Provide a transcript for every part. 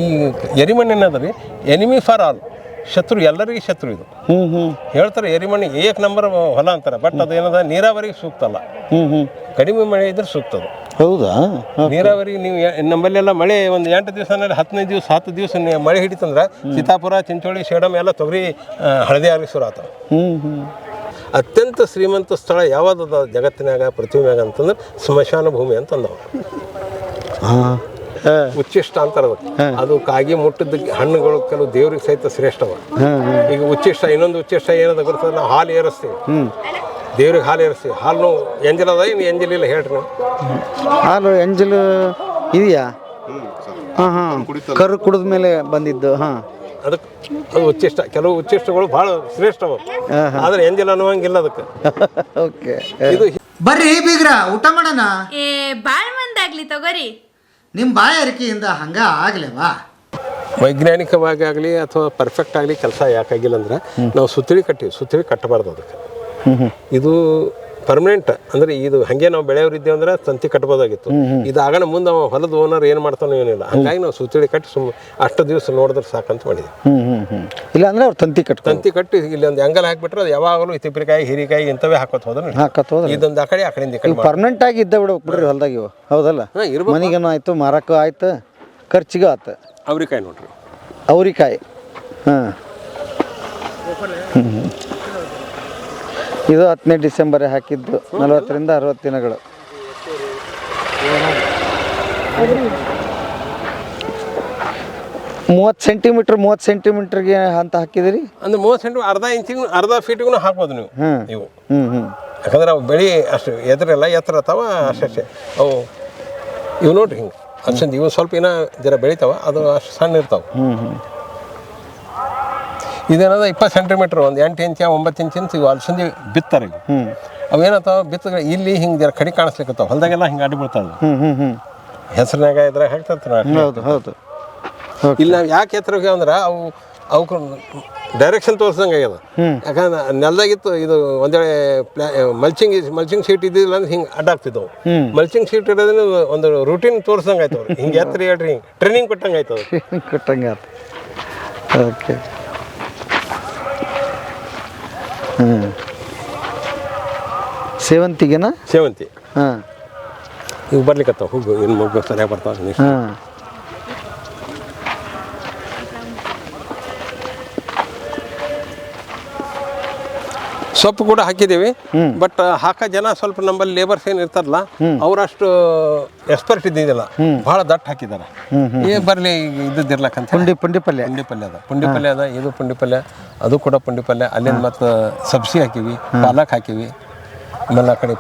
ಈ ಎರಿಮಣ್ಣು ಏನದ ರೀ ಎನಿಮಿ ಫಾರ್ ಆಲ್, ಶತ್ರು ಎಲ್ಲರಿಗೆ ಶತ್ರು ಇದು. ಹೇಳ್ತಾರೆ ಎರಿಮಣ್ಣು ಏಕ್ ನಂಬರ್ ಹೊಲ ಅಂತಾರೆ, ಬಟ್ ಅದು ಏನದ ನೀರಾವರಿಗೆ ಸೂಕ್ತ ಅಲ್ಲ. ಕಡಿಮೆ ಮಳೆ ಇದ್ರೆ ಸೂಕ್ತ ಅದು. ಹೌದಾ? ನೀರಾವರಿಗೆ ನೀವು ನಮ್ಮಲ್ಲೆಲ್ಲ ಮಳೆ ಒಂದು 8 ದಿವಸ 15 ದಿವಸ 10 ದಿವಸ ಮಳೆ ಹಿಡಿತಂದ್ರೆ ಸೀತಾಪುರ, ಚಿಂಚೋಳಿ, ಸೇಡಮ್ ಎಲ್ಲ ತೊಗರಿ ಹಳದಿ ಆಗಲಿ ಶುರು ಆತವೆ. ಅತ್ಯಂತ ಶ್ರೀಮಂತ ಸ್ಥಳ ಯಾವ್ದದ ಜಗತ್ತಿನಾಗ ಪೃಥ್ವಿನಾಗ ಅಂತಂದ್ರೆ ಸ್ಮಶಾನ ಭೂಮಿ ಅಂತಂದವ. ಉಚ್ಚಿಷ್ಟ ಅಂತಾರೆ ಅದಕ್ಕೆ. ಅದು ಕಾಗಿ ಮುಟ್ಟಿದ ಹಣ್ಣುಗಳು ಕೆಲವು ದೇವ್ರಿಗೆ ಸಹಿತ ಶ್ರೇಷ್ಠವ. ಈಗ ಉಚ್ಚಿಷ್ಟ, ಇನ್ನೊಂದು ಉಚ್ಚಿಷ್ಟ ಏನದ ಗೊತ್ತದ, ನಾವು ಹಾಲು ಏರಿಸ್ತೀವಿ, ದೇವ್ರಿಗೆ ಹಾಲು ಏರಿಸ್ತೀವಿ. ಹಾಲು ಎಂಜಲ್ ಅದ, ಇನ್ನು ಎಂಜಲ್ ಇಲ್ಲ ಹೇಳ್ರಿ ನಾವು. ಹಾಲು ಎಂಜಲು ಇದೆಯಾ? ಕರು ಕುಡಿದ ಮೇಲೆ ಬಂದಿದ್ದು. ಅದಕ್ಕೆ ಅದು ಉಚ್ಚಿಷ್ಟ. ಕೆಲವು ಉಚ್ಚಿಷ್ಟಗಳು ಭಾಳ ಶ್ರೇಷ್ಠವ, ಆದ್ರೆ ಎಂಜಲ್ ಅನ್ನುವಂಗಿಲ್ಲ ಅದಕ್ಕೆ. ಓಕೆ, ಇದು ಬರ್ರಿ ಬೀಗ್ರ ಊಟ ಮಾಡೋಣ. ಬಾಳ್ ಮಂದಾಗ್ಲಿ ತಗೋರಿ. ನಿಮ್ಮ ಬಾಯಾರಿಕೆಯಿಂದ ಹಂಗ ಆಗ್ಲೇವಾ? ವೈಜ್ಞಾನಿಕವಾಗಿ ಆಗಲಿ ಅಥವಾ ಪರ್ಫೆಕ್ಟ್ ಆಗಲಿ ಕೆಲಸ ಯಾಕಾಗಿಲ್ಲ ಅಂದ್ರೆ ನಾವು ಸುತ್ತಳಿ ಕಟ್ಟಬಾರ್ದು ಅದಕ್ಕೆ. ಇದು ಪರ್ಮನೆಂಟ್ ಅಂದ್ರೆ ಇದು ಹಂಗೆ ನಾವು ಬೆಳೆಯೋರಿದ್ದೇವೆ ಅಂದ್ರೆ ತಂತಿ ಕಟ್ಬೋದಾಗಿತ್ತು. ಇದು ಆಗಣ ಮುಂದೆ ಅವ ಹೊಲದ ಓನರ್ ಏನು ಮಾಡ್ತಾನೋ ಏನಿಲ್ಲ, ಹಂಗಾಗಿ ನಾವು ಸುತ್ತಳಿ ಕಟ್ಟಿ ಅಷ್ಟು ದಿವಸ ನೋಡಿದ್ರೆ ಸಾಕಂತ ಮಾಡಿದ್ವಿ. ಇಲ್ಲ ಅಂದ್ರೆ ಅವ್ರು ತಂತಿ ಕಟ್ಟಿ ಇಲ್ಲಿ ಒಂದು ಅಂಗಲ್ ಹಾಕ್ಬಿಟ್ರೆ ಅದು ಯಾವಾಗಲೂ ತಿಪ್ಪಿಕಾಯಿ, ಹೀರಿಕಾಯಿ ಇಂಥವೇ ಹಾಕೋತ್ ಹೋದ್ರೆ ಇದೊಂದು ಆ ಕಡೆ ಆ ಕಡೆಯಿಂದ ಪರ್ಮನೆಂಟ್ ಆಗಿ ಇದ್ದ ಬಿಡ್ಬೇಕು ಬಿಡ್ರಿ ಹೊಲ್ದಾಗ ಇವು. ಹೌದಲ್ಲ? ಮನಿಗೇನು ಆಯ್ತು, ಮಾರಕ್ಕೂ ಆಯ್ತು, ಖರ್ಚಿಗೂ ಆಯ್ತು. ಅವ್ರಿಕಾಯಿ ನೋಡ್ರಿ, ಅವ್ರಿಕಾಯಿ. ಇದು 10ನೇ ಡಿಸೆಂಬರ್ ಹಾಕಿದ್ದು, 40ರಿಂದ 60 ದಿನಗಳು. ಮೂವತ್ತು ಸೆಂಟಿಮೀಟರ್ಗೆ ಅಂತ ಹಾಕಿದಿರಿ ಅಂದ್ರೆ 30 ಸೆಂಟಿಮೀಟರ್, ಅರ್ಧ ಇಂಚಿಗೂ ಅರ್ಧ ಫೀಟ್ಗೂ ಹಾಕ್ಬೋದು ನೀವು. ಇವು ಯಾಕಂದ್ರೆ ಅವು ಬೆಳೆ ಅಷ್ಟು ಎದುರೆಲ್ಲ ಎತ್ತರ ಅದಾವ, ಅಷ್ಟೇ ಅವು. ಇವು ನೋಡ್ರಿ ಹಿಂಗೆ ಅಷ್ಟೊಂದು ಇವು ಸ್ವಲ್ಪ ಏನೋ ಜರ ಬೆಳಿತಾವ, ಅದು ಅಷ್ಟು ಸಣ್ಣ ಇರ್ತಾವೆ. ಇದೇನದ 20 ಸೆಂಟಿಮೀಟ್ರ್, ಒಂದು 8 ಇಂಚ 9 ಇಂಚ್ ಇವು ಅಲಸಂದಿ ಬಿತ್ತಾರೆ. ಅವೇನತ್ತಾವ ಬಿತ್ತ ಇಲ್ಲಿ ಹಿಂಗೆ ಜರ ಕಡಿ ಕಾಣಿಸ್ಲಿಕ್ಕತ್ತಾವ, ಹೊಲದಾಗೆಲ್ಲ ಹಿಂಗೆ ಅಡ್ಡಿ ಬೀಳ್ತಾವೆ. ಹೆಸರಿನಾಗ ಇದ್ರಾಗ ಹಾಕ್ತಾರೆ. ಹೌದು. ಇಲ್ಲಿ ನಾವು ಯಾಕೆ ಎತ್ತರ ಹೋಗ್ಯಾವ ಅಂದ್ರೆ ಅವಕ್ಕೆ ಡೈರೆಕ್ಷನ್ ತೋರಿಸ್ದಂಗೆ ಆಗ್ಯದ. ಯಾಕಂದ್ರೆ ನೆಲದಾಗಿತ್ತು ಇದು ಒಂದೇಳೆ ಮಲ್ಚಿಂಗ್ ಶೀಟ್ ಇದ್ದಿಲ್ಲ ಅಂದ್ರೆ ಹಿಂಗೆ ಅಡ್ಡಾಗ್ತಿದ್ದವು. ಮಲ್ಚಿಂಗ್ ಶೀಟ್ ಇರೋದ್ರಿಂದ ಒಂದು ರೂಟೀನ್ ತೋರಿಸ್ದಂಗೆ ಆಯ್ತು. ಹಿಂಗೆ ಎತ್ತರ ಹೇಳ್ರಿ, ಹಿಂಗೆ ಟ್ರೈನಿಂಗ್ ಕೊಟ್ಟಂಗೆ ಆಯ್ತು. ಓಕೆ. ಸೇವಂತಿಗೆನಾ? ಸೇವಂತಿ. ಇವು ಬರ್ಲಿಕ್ಕತ್ತಾವ, ಹೋಗು ಏನು ಮಗು ಸರಿಯಾಗಿ ಬರ್ತಾವೆ. ಸೊಪ್ಪು ಕೂಡ ಹಾಕಿದ್ದೀವಿ, ಬಟ್ ಹಾಕೋ ಜನ ಸ್ವಲ್ಪ ನಮ್ಮಲ್ಲಿ ಲೇಬರ್ಸ್ ಏನು ಇರ್ತಾರಲ್ಲ ಅವರಷ್ಟು ಎಕ್ಸ್ಪರ್ಟ್ ಇದ್ದಿದ್ದಿಲ್ಲ, ಭಾಳ ದಟ್ಟ ಹಾಕಿದ್ದಾರೆ. ಬರಲಿ ಇದ್ದಿರ್ಲಕ್ಕಂತ ಪುಂಡಿ ಪಲ್ಯ ಅದ, ಇದು ಪುಂಡಿ ಪಲ್ಯ, ಅದು ಕೂಡ ಪುಂಡಿ ಪಲ್ಯ. ಅಲ್ಲಿಂದ ಮತ್ತು ಸಬ್ಸಿ ಹಾಕಿವಿ, ಪಾಲಕ್ ಹಾಕಿವಿ, ಆಮೇಲೆ ಆ ಕಡೆ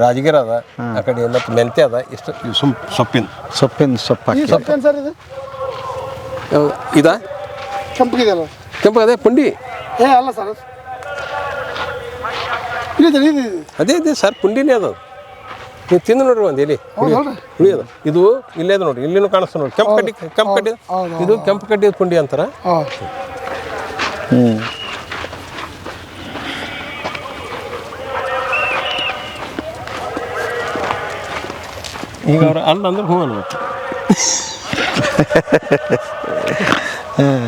ರಾಜಗಿರ ಅದ, ಆ ಕಡೆ ಮತ್ತು ಮೆಂತ್ಯ ಅದ. ಇಷ್ಟು ಸೊಪ್ಪು ಸರ್. ಇದಾ ಕೆಂಪಗಿದೆ ಪುಂಡಿ ಅಲ್ಲ ಸರ್, ಅದೇ ಸರ್ ಪುಂಡಿನೇ ಅದು. ನೀವು ತಿಂದು ನೋಡ್ರಿ ಒಂದು ಎಲ್ಲಿ ಹುಳಿಯದ. ಇದು ಇಲ್ಲೇ ಅದು ನೋಡ್ರಿ, ಇಲ್ಲಿನೂ ಕಾಣಿಸ್ತಾ ನೋಡ್ರಿ, ಕೆಂಪು ಕಡ್ಡಿ. ಇದು ಕೆಂಪು ಕಡ್ಡಿ ಪುಂಡಿ ಅಂತಾರ. ಈಗ ಅವ್ರು ಅಲ್ಲ ಅಂದ್ರೆ ಹ್ಞೂ ಅನ್ಬೇಕು.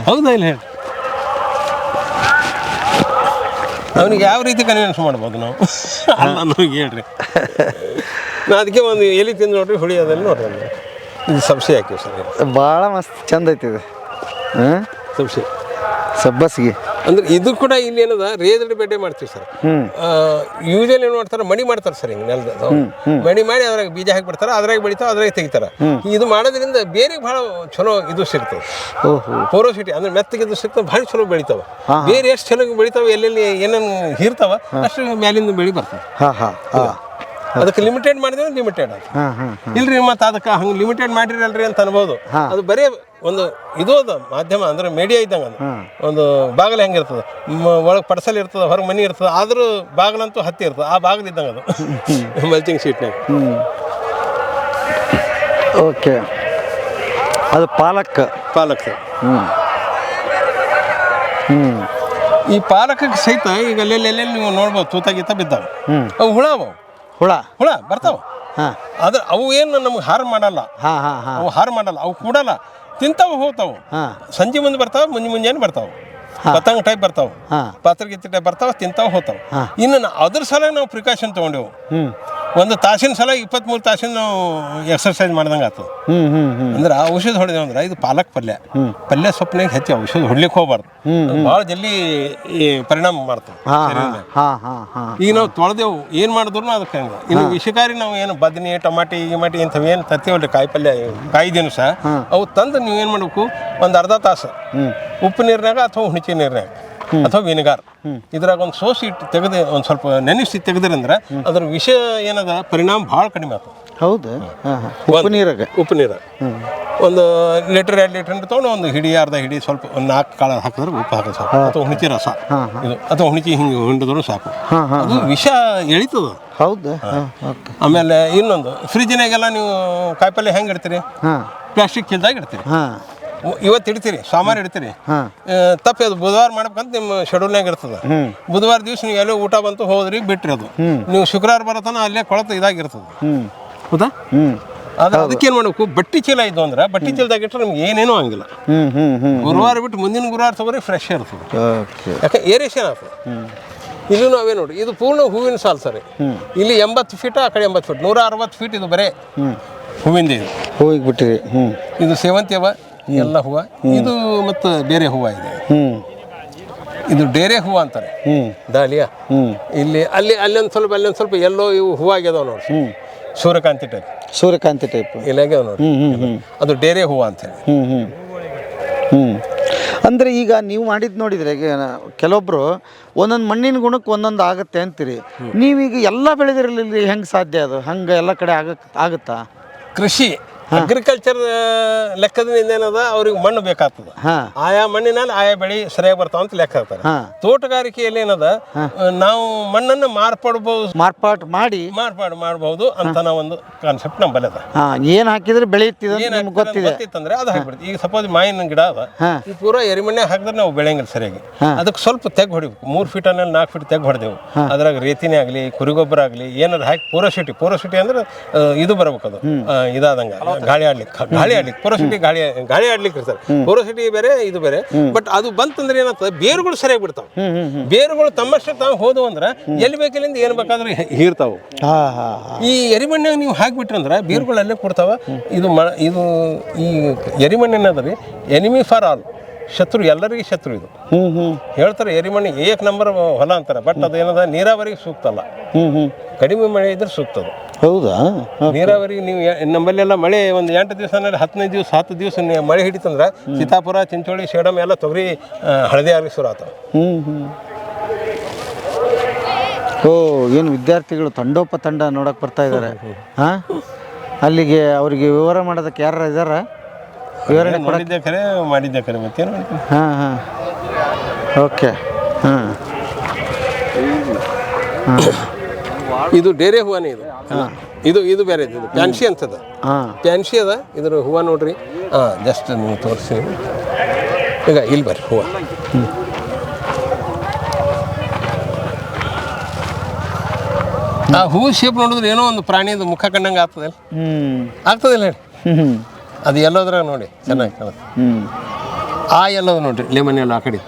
ಹೌದಾ ಇಲ್ಲ ಹೇಳಿ, ಅವನಿಗೆ ಯಾವ ರೀತಿ ಕನ್ವಿನ್ಸ್ ಮಾಡ್ಬೋದು ನಾವು? ಅಲ್ಲ ಅನ್ನೋರಿಗೆ ಹೇಳ್ರಿ. ನಾ ಅದಕ್ಕೆ ಒಂದು ಎಲೆ ತಿಂದು ನೋಡ್ರಿ, ಹುಳಿಯೋದಲ್ಲಿ ನೋಡ್ರಿ. ಇದು ಸಬ್ಸಿ ಹಾಕಿವಿ ಸರ್, ಭಾಳ ಮಸ್ತ್ ಚಂದ ಐತಿ ಇದು. ಸಬ್ಬಸ್ಗೆ ಅಂದ್ರೆ ಇದು ಕೂಡ ಇಲ್ಲಿ ಏನದ ರೇದಡಿ ಬೆಡ್ಡೆ ಮಾಡ್ತೀವಿ ಸರ್. ಯೂಶಲಿ ಏನು ಮಾಡ್ತಾರೆ, ಮಡಿ ಮಾಡ್ತಾರೆ ಸರ್. ಹಿಂಗೆ ನೆಲದ ಮಡಿ ಮಾಡಿ ಅದ್ರಾಗ ಬೀಜ ಹಾಕಿಬಿಡ್ತಾರೆ, ಅದ್ರಾಗ ಬೆಳಿತಾವೆ, ಅದ್ರಾಗ ತೆಗಿತಾರೆ. ಇದು ಮಾಡೋದ್ರಿಂದ ಬೇರೆ ಭಾಳ ಚಲೋ ಇದು ಸಿಗ್ತವೆ, ಪೋರೋಸಿಟಿ ಅಂದ್ರೆ ಮೆತ್ತಗಿದ್ದು ಸಿಗ್ತವೆ, ಭಾಳ ಚಲೋ ಬೆಳಿತಾವೆ. ಬೇರೆ ಎಷ್ಟು ಚಲೋ ಬೆಳಿತಾವೆ, ಎಲ್ಲೆಲ್ಲಿ ಏನೇನು ಹೀರ್ತಾವ ಅಷ್ಟು ಮ್ಯಾಲಿಂದ ಬೆಳಿ ಬರ್ತವೆ. ಅದಕ್ಕೆ ಲಿಮಿಟೆಡ್ ಮಾಡಿದ್ರೆ ಲಿಮಿಟೆಡ್ ಅದು ಇಲ್ರಿ. ಮತ್ತು ಅದಕ್ಕೆ ಹಂಗೆ ಲಿಮಿಟೆಡ್ ಮಾಡಿರಲ್ರಿ ಅಂತ ಅನ್ಬೋದು. ಅದು ಬರೀ ಒಂದು ಇದು ಅದ ಮಾಧ್ಯಮ, ಅಂದ್ರೆ ಮೀಡಿಯಾ ಇದ್ದಂಗೆ. ಅದು ಒಂದು ಬಾಗಿಲು ಹೆಂಗಿರ್ತದೆ, ಒಳಗೆ ಪಡ್ಸಲ್ ಇರ್ತದೆ, ಹೊರಗೆ ಮನೆ ಇರ್ತದೆ, ಆದರೂ ಬಾಗಿಲಂತೂ ಹತ್ತಿ ಇರ್ತದೆ. ಆ ಬಾಗಿಲು ಇದ್ದಂಗೆ ಅದು ಮಲ್ಚಿಂಗ್ ಶೀಟ್ನಾಗ. ಓಕೆ, ಅದು ಪಾಲಕ್ ಸರ್. ಈ ಪಾಲಕಕ್ಕೆ ಸಹಿತ ಈಗ ಅಲ್ಲೆಲ್ಲೆಲ್ಲಿ ನೀವು ನೋಡ್ಬೋದು, ತೂತಾಗೀತ ಬಿದ್ದಾವೆ. ಅವು ಹುಳ ಬರ್ತಾವ. ಆದ್ರೆ ಅವು ಏನು ನಮ್ಗೆ ಹಾರ್ ಮಾಡಲ್ಲ, ಅವು ಹಾರ್ ಮಾಡಲ್ಲ, ಅವು ಕೂಡಲ್ಲ. ತಿಂತಾವ ಹೋಗ್ತಾವ. ಸಂಜೆ ಮುಂದೆ ಬರ್ತಾವ, ಮುಂಜಾನೆ ಬರ್ತಾವ. ಪತಂಗ ಟೈಪ್ ಬರ್ತಾವ, ಪಾತ್ರಗಿತ್ತಿ ಟೈಪ್ ಬರ್ತಾವ, ತಿಂತಾವ ಹೋಗ್ತಾವ. ಇನ್ನು ಅದ್ರ ಸಲ ನಾವು ಪ್ರಿಕಾಷನ್ ತೊಗೊಂಡೆವು. ಒಂದು ತಾಸಿನ ಸಲ 23 ತಾಸಿನ ನಾವು ಎಕ್ಸರ್ಸೈಸ್ ಮಾಡ್ದಂಗೆ ಆಯ್ತು. ಅಂದ್ರೆ ಆ ಔಷಧ ಹೊಡೆದೇವು ಅಂದ್ರೆ ಇದು ಪಾಲಕ್ ಪಲ್ಯ ಸೊಪ್ಪಿನಾಗ ಹೆಚ್ಚು ಔಷಧ ಹೊಡ್ಲಿಕ್ಕೆ ಹೋಗ್ಬಾರ್ದು. ಭಾಳ ಜಲ್ದಿ ಪರಿಣಾಮ ಮಾಡ್ತಾವೆ. ಈಗ ನಾವು ತೊಳೆದೆವು, ಏನು ಮಾಡಿದ್ರು ಅದಕ್ಕೆ ಹಂಗೆ. ಇನ್ನು ವಿಷಕಾರಿ ನಾವು ಏನು ಬದನೆ, ಟಮಾಟಿ, ಗಿಮಾಟಿ ಇಂಥವು ಏನು ತರ್ತೀವಲ್ರಿ, ಕಾಯಿ ಪಲ್ಯ, ಕಾಯಿ ದಿನಸ, ಅವು ತಂದು ನೀವು ಏನು ಮಾಡಬೇಕು, ಒಂದು ಅರ್ಧ ತಾಸು ಉಪ್ಪು ನೀರಿನಾಗ ಅಥವಾ ಹುಣಚಿ ನೀರಿನಾಗ ಅಥವಾ ವಿನೆಗಾರ್ ಇದ್ರಾಗ ಒಂದು ಸೋಸಿ ಇಟ್ಟು ತೆಗೆದು ಒಂದು ಸ್ವಲ್ಪ ನೆನೆಸಿ ತೆಗೆದ್ರಂದ್ರೆ ಅದ್ರ ವಿಷ ಏನದ ಪರಿಣಾಮ ಭಾಳ ಕಡಿಮೆ ಆಗ್ತದೆ. ಹೌದು. ಉಪ್ಪು ನೀರು ಒಂದು ಲೀಟರ್ 2 ಲೀಟರ್ ತೊಗೊಂಡು ಒಂದು ಹಿಡಿ, ಅರ್ಧ ಹಿಡಿ, ಸ್ವಲ್ಪ ಒಂದು 4 ಕಾಳು ಹಾಕಿದ್ರೆ ಉಪ್ಪು ಹಾಕೋದು ಸಾಕು, ಅಥವಾ ಹುಣಚಿ ರಸ ಇದು, ಅಥವಾ ಹುಣಚಿ ಹಿಂಗೆ ಹಿಂಡಿದ್ರು ಸಾಕು. ಅದು ವಿಷ ಎಳಿತದ. ಹೌದು. ಆಮೇಲೆ ಇನ್ನೊಂದು, ಫ್ರಿಜ್ನಾಗೆಲ್ಲ ನೀವು ಕಾಯಿಪಲ್ಯ ಹೆಂಗೆ ಇಡ್ತೀರಿ? ಪ್ಲಾಸ್ಟಿಕ್ ಚೀಲದಾಗ ಇಡ್ತೀರಿ. ಇವತ್ತು ಇಡ್ತೀರಿ, ಸೋಮವಾರ ಇಡ್ತೀರಿ, ತಪ್ಪಿ ಅದು ಬುಧವಾರ ಮಾಡ್ಬೇಕಂತ ನಿಮ್ಮ ಶೆಡ್ಯೂಲ್ನಾಗ ಇರ್ತದೆ. ಬುಧವಾರ ದಿವಸ ನೀವು ಎಲ್ಲೋ ಊಟ ಬಂತು ಹೋದ್ರಿ ಬಿಟ್ರಿ, ಅದು ನೀವು ಶುಕ್ರವಾರ ಬರತನ ಅಲ್ಲೇ ಕೊಳತು ಇದಾಗಿರ್ತದೆ. ಹೌದಾ? ಅದಕ್ಕೇನು ಮಾಡಬೇಕು, ಬಟ್ಟಿ ಚೀಲ ಇದ್ದು ಅಂದ್ರೆ ಬಟ್ಟಿ ಚೀಲದಾಗ ಇಟ್ಟರೆ ನಿಮ್ಗೆ ಏನೇನೂ ಹಂಗಿಲ್ಲ. ಗುರುವಾರ ಬಿಟ್ಟು ಮುಂದಿನ ಗುರುವಾರ ತಗೋರಿ ಫ್ರೆಶ್ ಇರ್ತದೆ. ಯಾಕೆ ಏರೇಷನ್ ಆಗ್ತದೆ. ಇದು ನಾವೇ ನೋಡಿ, ಇದು ಪೂರ್ಣ ಹೂವಿನ ಸಾಲು ಸರಿ. ಇಲ್ಲಿ 80 ಫೀಟ್, ಆ ಕಡೆ 80 ಫೀಟ್, 160 ಫೀಟ್ ಇದು ಬರೇ ಹೂವಿಂದ. ಇದು ಹೂವಿಗೆ ಬಿಟ್ಟಿರಿ. ಇದು ಸೇವಂತಿ ಅವ ಎಲ್ಲ ಹೂವ. ಇದು ಮತ್ತು ಬೇರೆ ಹೂವ ಇದೆ. ಇದು ಡೇರೆ ಹೂವು ಅಂತಾರೆ, ಡಾಲಿಯಾ. ಇಲ್ಲಿ ಅಲ್ಲೊಂದು ಸ್ವಲ್ಪ ಎಲ್ಲೋ ಇವು ಹೂವು ಆಗ್ಯದಾವ ನೋಡಿ, ಸೂರ್ಯಕಾಂತಿ ಟೈಪ್ ಇಲ್ಲಿ ಆಗ್ಯಾವ ನೋಡಿ, ಅದು ಡೇರೆ ಹೂವು ಅಂತೇಳಿ. ಅಂದರೆ ಈಗ ನೀವು ಮಾಡಿದ್ದು ನೋಡಿದರೆ, ಕೆಲವೊಬ್ಬರು ಒಂದೊಂದು ಮಣ್ಣಿನ ಗುಣಕ್ಕೆ ಒಂದೊಂದು ಆಗುತ್ತೆ ಅಂತೀರಿ. ನೀವೀಗ ಎಲ್ಲ ಬೆಳೆದಿರಲಿಲ್ಲ, ಹೆಂಗೆ ಸಾಧ್ಯ ಅದು? ಹಂಗೆ ಎಲ್ಲ ಕಡೆ ಆಗುತ್ತಾ? ಕೃಷಿ ಅಗ್ರಿಕಲ್ಚರ್ ಲೆಕ್ಕದಿಂದ ಏನದ, ಅವ್ರಿಗೆ ಮಣ್ಣು ಬೇಕಾಗ್ತದೆ. ಆಯಾ ಮಣ್ಣಿನಲ್ಲಿ ಆಯಾ ಬೆಳೆ ಸರಿಯಾಗಿ ಬರ್ತಾವ ಅಂತ ಲೆಕ್ಕ ಹಾಕ್ತಾರೆ. ತೋಟಗಾರಿಕೆಯಲ್ಲಿ ಏನದ, ನಾವು ಮಣ್ಣನ್ನು ಮಾರ್ಪಾಡು ಮಾಡಬಹುದು ಅಂತ ನಾವು ಒಂದು ಕಾನ್ಸೆಪ್ಟ್ ನಮ್ಮಲ್ಲಿ ಅದ. ಏನು ಹಾಕಿದ್ರೆ ಬೆಳೆಯುತ್ತಿದೆ ಗೊತ್ತಿತ್ತಂದ್ರೆ ಅದು ಹಾಕ್ಬಿಡ್ತೀವಿ. ಈಗ ಸಪೋಸ್ ಮಾವಿನ ಗಿಡ ಅದ, ಈ ಪೂರಾ ಎರಿಮಣ್ಣೆ ಹಾಕಿದ್ರೆ ನಾವು ಬೆಳೆಯಂಗಿಲ್ಲ ಸರಿಯಾಗಿ. ಅದಕ್ಕೆ ಸ್ವಲ್ಪ ತೆಗ್ ಹೊಡಿಬೇಕು. 3 ಫೀಟ್ 4 ಫೀಟ್ ತೆಗ್ ಹೊಡೆದೆವು. ಅದ್ರಾಗ ರೇತಿನೇ ಆಗಲಿ, ಕುರಿಗೊಬ್ಬರ ಆಗಲಿ, ಏನಾದ್ರು ಹಾಕಿ ಪೋರೋಸಿಟಿ ಅಂದ್ರೆ ಇದು ಬರ್ಬೇಕು, ಅದು ಇದಾದಂಗೆ ಗಾಳಿ ಆಡ್ಲಿಕ್ಕೆ ಪೋರೋಸಿಟಿ ಗಾಳಿ ಆಡ್ಲಿಕ್ಕೆ ಇರ್ತಾರೆ. ಪೋರೋಸಿಟಿ ಬೇರೆ, ಇದು ಬೇರೆ. ಬಟ್ ಅದು ಬಂತಂದ್ರೆ ಏನಾಗ್ತದೆ, ಬೇರುಗಳು ಸರಿಯಾಗಿ ಬಿಡ್ತಾವೆ. ಬೇರುಗಳು ತಮ್ಮಷ್ಟಕ್ಕೆ ತಾವು ಹೋದವು ಅಂದ್ರೆ ಎಲ್ಲಿ ಬೇಕಿಲ್ಲಿಂದ ಏನು ಬೇಕಾದ್ರೆ ಹೀರ್ತಾವೆ. ಈ ಎರಿಮಣ್ಣಾಗ ನೀವು ಹಾಕಿಬಿಟ್ರಂದ್ರೆ ಬೇರುಗಳಲ್ಲೇ ಕೊಡ್ತಾವ. ಇದು ಈ ಎರಿಮಣ್ಣಿನದ್ರಿ ಎನಿಮಿ ಫಾರ್ ಆಲ್, ಶತ್ರು, ಎಲ್ಲರಿಗೂ ಶತ್ರು. ಇದು ಹೇಳ್ತಾರೆ ಎರಿಮಣ್ಣಿ ಏಕ್ ನಂಬರ್ ಹೊಲ ಅಂತಾರೆ. ಬಟ್ ಅದೇನದ ನೀರಾವರಿಗೆ ಸೂಕ್ತ ಅಲ್ಲ, ಕಡಿಮೆ ಮಳೆ ಇದ್ರೆ ಸೂಕ್ತ ಅದು. ಹೌದಾ? ನೀರಾವರಿಗೆ ನೀವು ನಮ್ಮಲ್ಲೆಲ್ಲ ಮಳೆ ಒಂದು 8 ದಿವಸ 15 ದಿವಸ 10 ದಿವಸ ಮಳೆ ಹಿಡಿತಂದ್ರೆ ಸೀತಾಪುರ, ಚಿಂಚೋಳಿ, ಸೇಡಮ್ ಎಲ್ಲ ತೊಗರಿ ಹಳದಿ ಆಗಿ ಶುರು ಆತಾವ. ಓ, ಏನು ವಿದ್ಯಾರ್ಥಿಗಳು ತಂಡ ನೋಡಕ್ಕೆ ಬರ್ತಾ ಇದ್ದಾರೆ. ಅಲ್ಲಿಗೆ ಅವರಿಗೆ ವಿವರ ಮಾಡೋದಕ್ಕೆ ಯಾರು ಇದ್ದಾರ? ವಿವರಣೆ ಮಾಡಿದ್ದೆ ಕರೆ ಮತ್ತೇನು. ಓಕೆ. ಇದು ಡೇರೆ ಹೂವನೇ. ಇದು ಬೇರೆ, ಇದು ಪ್ಯಾನ್ಸಿ ಅಂತದ. ಪ್ಯಾನ್ಸಿ ಅದ, ಇದ್ರ ಹೂವು ನೋಡ್ರಿ. ಜಸ್ಟ್ ನೀವು ತೋರಿಸಿ. ಈಗ ಇಲ್ಲಿ ಬರ್ರಿ ಹೂವು. ಆ ಹೂವು ಶೇಪ್ ನೋಡಿದ್ರೆ ಏನೋ ಒಂದು ಪ್ರಾಣಿದು ಮುಖ ಕಂಡಂಗೆ ಆಗ್ತದಲ್ಲ. ಆಗ್ತದಿಲ್ಲ ಹೇಳಿ. ಅದು ಎಲ್ಲೋದ್ರಾಗ ನೋಡಿ ಚೆನ್ನಾಗಿ ಕಾಣುತ್ತೆ. ಎಲ್ಲೋದು ನೋಡ್ರಿ, ಲೆಮನ್ ಎಲ್ಲ ಆ ಕಡೆ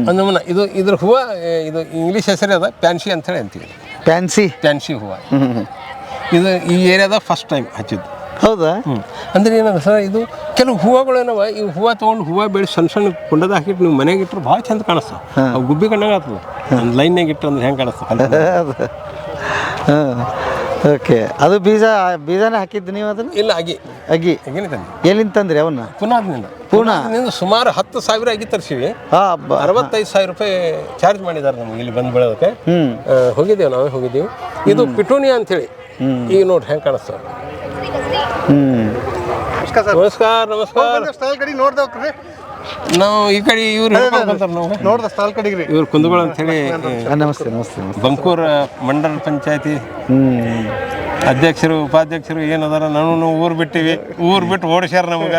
ಅಂದಮನ. ಇದ್ರ ಹೂವು, ಇದು ಇಂಗ್ಲೀಷ್ ಹೆಸರೇ ಅದ, ಪ್ಯಾನ್ಸಿ ಅಂತೇಳಿ ಅಂತೀವಿ. ಪ್ಯಾನ್ಸಿ ಹೂವು. ಇದು ಈ ಏರಿಯಾದಾಗ ಫಸ್ಟ್ ಟೈಮ್ ಹಚ್ಚಿದ್ದು. ಹೌದಾ? ಅಂದ್ರೆ ಏನದ ಸರ್, ಇದು ಕೆಲವು ಹೂವುಗಳು ಏನವ, ಈ ಹೂವು ತೊಗೊಂಡು ಹೂವು ಬೆಳೆಸಿ ಸಣ್ಣ ಕುಂಡದ ಹಾಕಿಟ್ಟು ನೀವು ಮನೆಗೆ ಇಟ್ಟರೆ ಭಾಳ ಚಂದ ಕಾಣಿಸ್ತವೆ. ಅವು ಗುಬ್ಬಿ ಕಂಡಂಗೆ ಆಗ್ತದೆ. ಒಂದು ಲೈನ್ನಾಗ ಇಟ್ಟರೆ ಅಂದ್ರೆ ಹೆಂಗೆ ಕಾಣಿಸ್ತದೆ. ಓಕೆ. ಅದು ಬೀಜನೇ ಹಾಕಿದ್ದು ನೀವು ಅದನ್ನು? ಇಲ್ಲ, ಅಗಿ ಎಲ್ಲಿಂದ ತಂದ್ರಿ ಅವನ್ನ? ಪುನಾದಿಂದ ಸುಮಾರು 10,000 ಅಗಿ ತರಿಸಿವಿ. 65,000 ರೂಪಾಯಿ ಚಾರ್ಜ್ ಮಾಡಿದ್ದಾರೆ ನಮ್ಗೆ ಇಲ್ಲಿ ಬಂದು ಬೆಳೆಯೋದಕ್ಕೆ. ನಾವೇ ಹೋಗಿದ್ದೀವಿ. ಇದು ಪಿಟೂನಿಯಾ ಅಂತೇಳಿ. ಈಗ ನೋಡಿ ಹೆಂಗೆ ಕಾಣಿಸ್ತವೆ. ನಮಸ್ಕಾರ. ನಾವು ಈ ಕಡೆ ಇವ್ರು ಇವ್ರು ಕುಂದಗೋಳ ಅಂತೇಳಿ. ನಮಸ್ತೆ. ಬಂಕೂರು ಮಂಡಲ ಪಂಚಾಯತಿ ಅಧ್ಯಕ್ಷರು, ಉಪಾಧ್ಯಕ್ಷರು ಏನದಾರ. ನಾವು ಊರು ಬಿಟ್ಟು ಓಡಿಸ್ಯಾರ ನಮ್ಗೆ.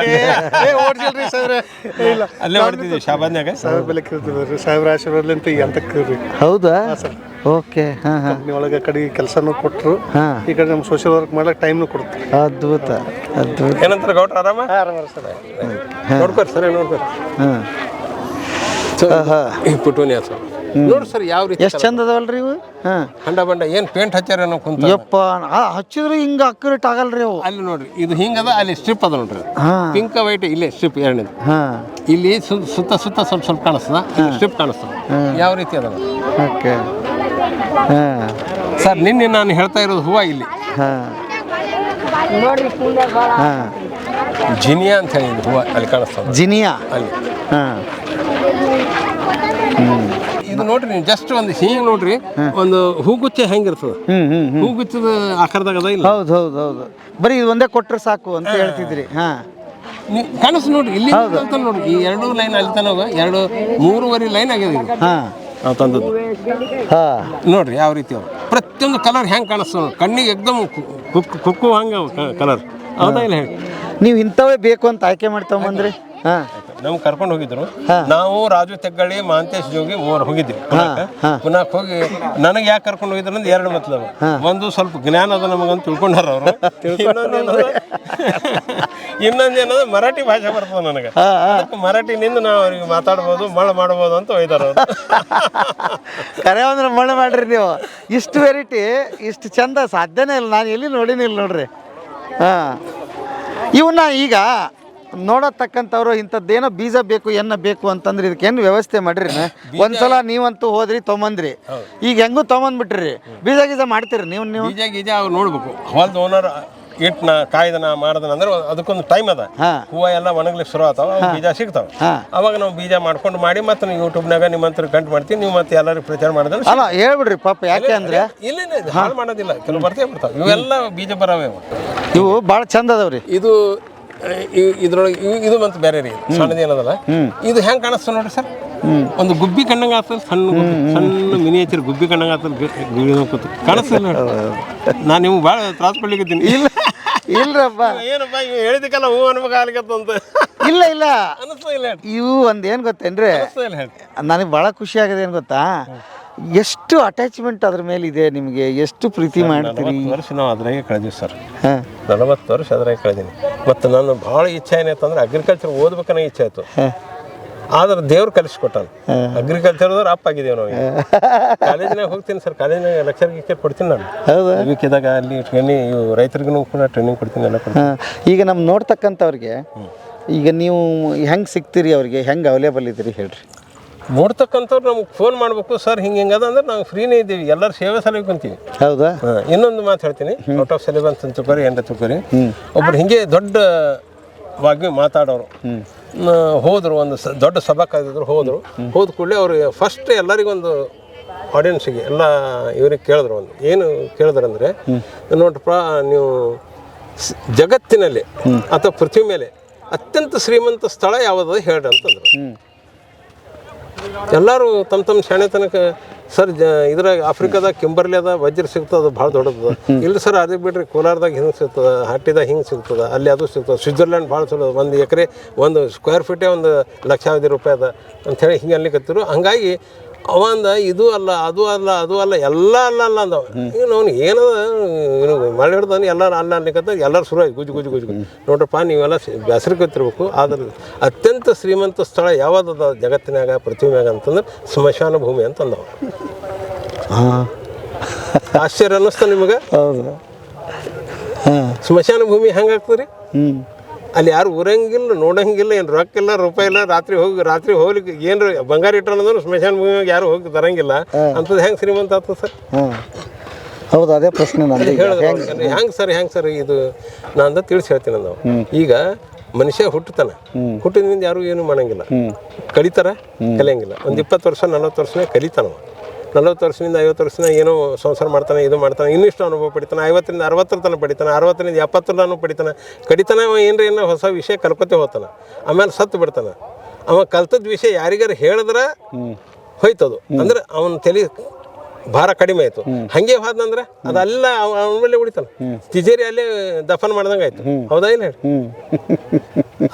ಅಲ್ಲೇ ಹೊಡ್ತಿದ್ವಿ ಶಾಬಾದ್ನಾಗ. ಹೌದಾ? ಓಕೆ ಹಾಂ ಹಾಂ ಕಂಪ್ನಿ ಒಳಗೆ ಕಡೆಗೆ ಕೆಲಸನೂ ಕೊಟ್ಟರು, ಹಾಂ ಈ ಕಡೆ ನಮ್ಮ ಸೋಷಿಯಲ್ ವರ್ಕ್ ಮಾಡಕ್ಕೆ ಟೈಮ್ನು ಕೊಡ್ತಾರೆ. ಅದ್ಭುತ ಅದ್ಭುತ. ಏನಂತಾರೆ ಗೌಡ್ರ ಆರಾಮ ನೋಡ್ಕೊರಿ ಸರ್ ನೋಡ್ಕೊರಿ. ಹಾಂ ಈ ಪುಟೂನಿ ಸರ್ ನೋಡಿ ಸರ್ ಯಾವ ರೀತಿ ಎಷ್ಟು ಚಂದ ಅದಾವಲ್ರಿ ಇವು. ಹಾಂ ಹಂಡ ಬಂಡ ಏನು ಪೇಂಟ್ ಹಚ್ಚಾರ ನಾವು ಕುಂತ ಯಪ್ಪ ಹಚ್ಚಿದ್ರೆ ಹಿಂಗೆ ಅಕ್ಯುರೇಟ್ ಆಗಲ್ರಿ ಅವು. ಅಲ್ಲಿ ನೋಡ್ರಿ ಇದು ಹಿಂಗದ ಅಲ್ಲಿ ಸ್ಟ್ರಿಪ್ ಅದ ನೋಡ್ರಿ ಹಾಂ ಪಿಂಕ್ ವೈಟ್ ಇಲ್ಲೇ ಸ್ಟ್ರಿಪ್ ಎರಡನೇದು ಹಾಂ ಇಲ್ಲಿ ಸುತ್ತ ಸುತ್ತ ಸ್ವಲ್ಪ ಸ್ವಲ್ಪ ಕಾಣಿಸ್ತದ ಸ್ಟ್ರಿಪ್ ಕಾಣಿಸ್ತದ ಯಾವ ರೀತಿ ಅದ ಓಕೆ ಹಾಂ ಸರ್ ನಿನ್ನೆ ನಾನು ಹೇಳ್ತಾ ಇರೋದು ಹೂವು ಇಲ್ಲಿ ಹಾಂ ಹಾಂ ಜಿನಿಯಾ ಅಂತ ಹೇಳಿದ್ರು ಹೂವು ಅಲ್ಲಿ ಕಾಣಿಸ್ತದ ಜಿನಿಯಾ ಅಲ್ಲಿ ಹಾಂ ಇದು ನೋಡ್ರಿ ನೀವು ಜಸ್ಟ್ ಒಂದು ಹಿಂಗೆ ನೋಡ್ರಿ ಒಂದು ಹೂಗುಚ್ಚ ಹೆಂಗಿರ್ತದ ಹೂಗುಚ್ಚದ ಆಕಾರದಾಗ ಅದ ಇಲ್ಲ ಹೌದು ಹೌದು ಹೌದು. ಬರೀ ಇದು ಒಂದೇ ಕೊಟ್ಟರೆ ಸಾಕು ಅಂತ ಹೇಳ್ತಿದ್ರಿ. ಹಾಂ ಕಾಣಿಸ್ ನೋಡ್ರಿ ಇಲ್ಲಿ ಅಂತ ನೋಡ್ರಿ ಈ 2 ಲೈನ್ ಅಲ್ಲಿ ತನಕ 3.5 ಲೈನ್ ಆಗ್ಯದ ಇದು ಹಾಂ ನಾವು ತಂದದ್ದು ಹಾಂ ನೋಡ್ರಿ ಯಾವ ರೀತಿ ಅವ ಪ್ರತಿಯೊಂದು ಕಲರ್ ಹೆಂಗೆ ಕಾಣಿಸ್ತದ ನೋಡಿ ಕಣ್ಣಿಗೆ ಎಕ್ದಮ್ ಕುಕ್ಕು ಹಂಗೆ ಕಲರ್ ಹೌದಾ ಇಲ್ಲ ಹೇಳಿ. ನೀವು ಇಂಥವೇ ಬೇಕು ಅಂತ ಆಯ್ಕೆ ಮಾಡ್ಕೊಂಬಂದ್ರಿ. ಹಾಂ ನಮ್ಗೆ ಕರ್ಕೊಂಡು ಹೋಗಿದ್ರು ನಾವು ರಾಜು ತೆಗ್ಗಳಿ ಮಹಾಂತೇಶ್ ಜೋಗಿ 3 ಹೋಗಿದ್ವಿ ಪುನಃ ಹೋಗಿ ನನಗೆ ಯಾಕೆ ಕರ್ಕೊಂಡು ಹೋಗಿದ್ರು ಅಂದ್ರೆ 2 ಮತ್ಲವ. ಒಂದು ಸ್ವಲ್ಪ ಜ್ಞಾನ ಅದ ನಮಗಂತ ತಿಳ್ಕೊಂಡಾರ ಅವರು. ಇನ್ನೊಂದೇನದ ಮರಾಠಿ ಭಾಷೆ ಬರ್ತದೆ ನನಗೆ, ಮರಾಠಿನಿಂದ ನಾವು ಅವ್ರಿಗೆ ಮಾತಾಡ್ಬೋದು ಮಳೆ ಮಾಡ್ಬೋದು ಅಂತ ಒಯ್ದಾರ ಅವರು. ಕರೆ ಅಂದ್ರೆ ಮಣ್ಣು ಮಾಡ್ರಿ ನೀವು. ಇಷ್ಟು ವೆರೈಟಿ ಇಷ್ಟು ಚಂದ ಸಾಧ್ಯನೇ ಇಲ್ಲ, ನಾನು ಎಲ್ಲಿ ನೋಡಿನಿಲ್ಲ ನೋಡ್ರಿ. ಹಾಂ ಇವನ್ನ ಈಗ ನೋಡತಕ್ಕಂಥವ್ರು ಇಂಥದ್ದೇನೋ ಬೀಜ ಬೇಕು ಎನ್ನ ಬೇಕು ಅಂತಂದ್ರೆ ಇದಕ್ಕೇನು ವ್ಯವಸ್ಥೆ ಮಾಡಿರಿ? ಒಂದ್ಸಲ ನೀವಂತೂ ಹೋದ್ರಿ ತೊಗೊಂಬಂದ್ರಿ, ಈಗ ಹೆಂಗೂ ತೊಗೊಂಬಂದ್ಬಿಟ್ರಿ, ಬೀಜ ಗೀಜ ಮಾಡ್ತೀರಿ ನೀವು? ಬೀಜ ಗೀಜ ಅವ್ರು ನೋಡ್ಬೇಕು. ಹೊಲ್ದ ಓನರ್ ಇಟ್ನ ಕಾಯ್ದನ ಮಾಡ್ದನ ಅಂದ್ರೆ ಅದಕ್ಕೊಂದು ಟೈಮ್ ಅದ. ಹೂವು ಎಲ್ಲ ಒಣಗ್ಲಿಕ್ಕೆ ಶುರು ಆಗ್ತಾವ, ಬೀಜ ಸಿಗ್ತಾವ. ಅವಾಗ ನಾವು ಬೀಜ ಮಾಡ್ಕೊಂಡು ಮಾಡಿ ಮತ್ತೆ ನೀವು ಯೂಟ್ಯೂಬ್ನಾಗ ನಿಮ್ಮಂತ ಕಂಟ್ ಮಾಡ್ತೀವಿ, ನೀವು ಮತ್ತೆ ಎಲ್ಲರಿಗೂ ಪ್ರಚಾರ ಮಾಡಿದ್ರೆ ಅಲ್ಲ ಹೇಳ್ಬಿಡ್ರಿ ಪಾಪ. ಯಾಕೆ ಅಂದ್ರೆ ಇಲ್ಲ ಹಾಳು ಮಾಡೋದಿಲ್ಲ, ಕೆಲವು ಬರ್ತೇ ಬರ್ತಾವೆ. ಇವೆಲ್ಲ ಬೀಜ ಬರವೇ ಇವು ಭಾಳ ಚಂದ ಅದಾವ್ರಿ. ಇದು ಇದ್ರೊಳಗೆ ಇದು ಮತ್ತೆ ಬೇರೆ ರೀ ಸಣ್ಣದೇನದಲ್ಲ. ಇದು ಹೆಂಗೆ ಕಾಣಿಸ್ತದೆ ನೋಡ್ರಿ ಸರ್, ಒಂದು ಗುಬ್ಬಿ ಕಣ್ಣಂಗೆ ಆಗ್ತದೆ, ಸಣ್ಣ ಮಿನಿಯೇಚರ್ ಗುಬ್ಬಿ ಕಣ್ಣಂಗೆ ಆಗ್ತದೆ ಕಾಣಿಸ್ತದೆ. ನಾನು ನಿಮ್ಗೆ ಭಾಳ ತ್ರಾಸ ಕೊಡ್ಲಿಕ್ಕಿದ್ದೀನಿ. ಇಲ್ಲ ಇಲ್ರಪ್ಪ, ಏನಪ್ಪ ಇವ್ ಹೇಳಿದಕ್ಕೆಲ್ಲ ಹೂ ಅನ್ಬೇಕು ಆಗ್ಲಿಕತ್ತಂತ ಇಲ್ಲ ಇಲ್ಲ ಅನಿಸ್ತಾ ಇಲ್ಲ. ಇವು ಒಂದು ಏನು ಗೊತ್ತೇನ್ರಿ, ನನಗೆ ಭಾಳ ಖುಷಿ ಆಗಿದೆ. ಏನು ಗೊತ್ತಾ, ಎಷ್ಟು ಅಟ್ಯಾಚ್ಮೆಂಟ್ ಅದ್ರ ಮೇಲೆ ಇದೆ ನಿಮಗೆ, ಎಷ್ಟು ಪ್ರೀತಿ ಮಾಡ್ತೀರಿ. 40 ವರ್ಷ ನಾವು ಅದ್ರಾಗೆ ಕಳೆದೀವಿ ಸರ್. 40 ವರ್ಷ ಅದ್ರಾಗೆ ಕಳೆದೀನಿ. ಮತ್ತು ನಾನು ಭಾಳ ಇಚ್ಛೆ ಏನಾಯ್ತು ಅಂದ್ರೆ ಅಗ್ರಿಕಲ್ಚರ್ ಓದ್ಬೇಕನ್ನೋ ಇಚ್ಛೆ ಆಯಿತು. ಆದ್ರೆ ದೇವ್ರು ಕಲಿಸ್ಕೊಟ್ಟಾನ. ಅಗ್ರಿಕಲ್ಚರ್ದವ್ರು ಅಪ್ ಆಗಿದ್ದೇವೆ ನಾವು. ಕಾಲೇಜಿನಾಗ ಹೋಗ್ತೀನಿ ಸರ್, ಕಾಲೇಜಿನಾಗ ಲೆಕ್ಚರ್ ಗಿಕ್ಚರ್ ಕೊಡ್ತೀನಿ ನಾನು. ಹೌದಾ? ವಿಕಿದಾಗ ಅಲ್ಲಿ ಟ್ರೈನಿಂಗ್ ಇವು ರೈತರಿಗೂ ಕೂಡ ಟ್ರೈನಿಂಗ್ ಕೊಡ್ತೀನಿ, ಎಲ್ಲ ಕೊಡ್ತೀನಿ. ಈಗ ನಮ್ಮ ನೋಡ್ತಕ್ಕಂಥವ್ರಿಗೆ ಈಗ ನೀವು ಹೆಂಗೆ ಸಿಗ್ತೀರಿ, ಅವ್ರಿಗೆ ಹೆಂಗೆ ಅವೈಲೇಬಲ್ ಇದ್ದೀರಿ ಹೇಳ್ರಿ? ನೋಡ್ತಕ್ಕಂಥವ್ರು ನಮ್ಗೆ ಫೋನ್ ಮಾಡಬೇಕು ಸರ್, ಹಿಂಗೆ ಅದ ಅಂದ್ರೆ ನಾವು ಫ್ರೀನೇ ಇದ್ದೀವಿ, ಎಲ್ಲರೂ ಸೇವೆ ಸಲಹೆ ಕುಂತೀವಿ. ಹೌದಾ? ಇನ್ನೊಂದು ಮಾತು ಹೇಳ್ತೀನಿ, ಔಟ್ ಆಫ್ ಸಿಲೆಬಸ್ ಅಂತ ತಿಳ್ಕೊರಿ, ಎಂತ ತಿಳ್ಕೊರಿ. ಒಬ್ರು ಹಿಂಗೆ ದೊಡ್ಡವಾಗಿ ಮಾತಾಡೋರು ಹೋದರು, ಒಂದು ದೊಡ್ಡ ಸಭಾ ಕಾಯ್ದಿದ್ರು, ಹೋದ ಕೂಡಲೇ ಅವ್ರಿಗೆ ಫಸ್ಟ್ ಎಲ್ಲರಿಗೊಂದು ಆಡಿಯನ್ಸಿಗೆ ಎಲ್ಲ ಇವ್ರಿಗೆ ಕೇಳಿದ್ರು. ಒಂದು ಏನು ಕೇಳಿದ್ರಂದ್ರೆ, ನೋಡ್ರಪ್ಪ ನೀವು ಜಗತ್ತಿನಲ್ಲಿ ಅಥವಾ ಪೃಥ್ವಿ ಮೇಲೆ ಅತ್ಯಂತ ಶ್ರೀಮಂತ ಸ್ಥಳ ಯಾವುದ ಹೇಳ್ರಿ ಅಂತಂದ್ರು. ಎಲ್ಲರೂ ತಮ್ಮ ಶಾಣೆ ತನಕ ಸರ್ ಇದ್ರಾಗ ಆಫ್ರಿಕಾದಾಗ ಕಿಂಬರ್ಲಿ ಅದ, ವಜ್ರ ಸಿಗ್ತದೆ, ಭಾಳ ದೊಡ್ಡದ. ಇಲ್ಲ ಸರ್ ಅದೇ ಬಿಡ್ರಿ, ಕೋಲಾರದಾಗ ಹಿಂಗೆ ಸಿಗ್ತದೆ, ಹಟ್ಟಿದಾಗ ಹಿಂಗೆ ಸಿಗ್ತದೆ, ಅಲ್ಲಿ ಅದು ಸಿಗ್ತದೆ. ಸ್ವಿಟ್ಜರ್ಲ್ಯಾಂಡ್ ಭಾಳ ಚಲೋ, 1 ಎಕರೆ 1 ಸ್ಕ್ವೇರ್ ಫೀಟೇ 1 ಲಕ್ಷಾವಧಿ ರೂಪಾಯಿ ಅದ ಅಂಥೇಳಿ ಹಿಂಗೆ ಅನ್ಲಿಕತ್ತಿರು. ಹಂಗಾಗಿ ಅವಂದ ಇದು ಅಲ್ಲ ಅದು ಅಲ್ಲ ಅದು ಅಲ್ಲ ಎಲ್ಲ ಅಲ್ಲ ಅಂದವ. ಈಗ ಅವ್ನಿಗೆ ಏನದ ಮಳೆ ಹಿಡ್ದಾನೆ ಎಲ್ಲ ಅಲ್ಲ ಅನ್ಲಿಕತ್ತ, ಎಲ್ಲರೂ ಶುರು ಆಗಿ ಗುಜು ನೋಡ್ರಪ್ಪ ನೀವೆಲ್ಲ ಬೇಸರಕತ್ತಿರ್ಬೇಕು. ಆದ್ರೆ ಅತ್ಯಂತ ಶ್ರೀಮಂತ ಸ್ಥಳ ಯಾವುದದ ಜಗತ್ತಿನಾಗ ಪೃಥ್ವಿನಾಗ ಅಂತಂದ್ರೆ ಸ್ಮಶಾನ ಭೂಮಿ ಅಂತಂದವ. ಆಶ್ಚರ್ಯ ಅನ್ನಿಸ್ತ ನಿಮಗೆ? ಹೌದು. ಸ್ಮಶಾನ ಭೂಮಿ ಹೆಂಗಾಗ್ತದೆ ರೀ? ಅಲ್ಲಿ ಯಾರು ಊರಂಗಿಲ್ಲ, ನೋಡಂಗಿಲ್ಲ, ಏನು ರೊಕ್ಕ ಇಲ್ಲ, ರೂಪಾಯಿ ಇಲ್ಲ. ರಾತ್ರಿ ಹೋಗ್ಲಿಕ್ಕೆ ಏನು ಬಂಗಾರ ಇಟ್ಟಂದ್ರೆ ಸ್ಮಶಾನ ಭೂಮಿಯಾಗ ಯಾರು ಹೋಗಿ ತರಂಗಿಲ್ಲ. ಅಂಥದ್ದು ಹೆಂಗೆ ಶ್ರೀಮಂತ ಆಗ್ತದೆ ಸರ್? ಹೌದು, ಅದೇ ಪ್ರಶ್ನೆ ಹೆಂಗೆ ಸರ್ ಇದು ನಾನು ತಿಳಿಸಿ ಹೇಳ್ತೀನಿ. ನಾವು ಈಗ ಮನುಷ್ಯ ಹುಟ್ಟಿದ್ರಿಂದ ಯಾರು ಏನು ಮಾಡಂಗಿಲ್ಲ, ಕಲಿಯಂಗಿಲ್ಲ. ಒಂದು 20 ವರ್ಷ 40 ವರ್ಷನೇ ಕಲಿತಾನವ. 40 ವರ್ಷದಿಂದ 50 ವರ್ಷದಿಂದ ಏನೋ ಸಂಸಾರ ಮಾಡ್ತಾನೆ, ಇದು ಮಾಡ್ತಾನೆ, ಇನ್ನಿಷ್ಟು ಅನುಭವ ಪಡಿತಾನೆ. 50ರಿಂದ 60 ತನಕ ಪಡಿತಾನೆ, 60ರಿಂದ 70 ಪಡಿತಾನೆ. ಕಡಿತಾನೆ ಅವ ಏನೋ ಹೊಸ ವಿಷಯ ಕಲ್ಕೊತೆ ಹೋಗ್ತಾನೆ, ಆಮೇಲೆ ಸತ್ತು ಬಿಡ್ತಾನೆ. ಅವ ಕಲ್ತದ ವಿಷಯ ಯಾರಿಗಾರು ಹೇಳಿದ್ರೆ ಹೋಯ್ತದು. ಅಂದ್ರೆ ಅವನ ತಲೆ ಭಾರ ಕಡಿಮೆ ಆಯ್ತು. ಹಂಗೆ ಹೋದಂದ್ರೆ ಅದೆಲ್ಲ ಅವನ ಮೇಲೆ ಉಳಿತಲ್ಲ, ತಿಜೇರಿ ಅಲ್ಲೇ ದಫನ್ ಮಾಡ್ದಂಗೆ ಆಯ್ತು. ಹೌದಾ ಇಲ್ಲ ಹೇಳಿ?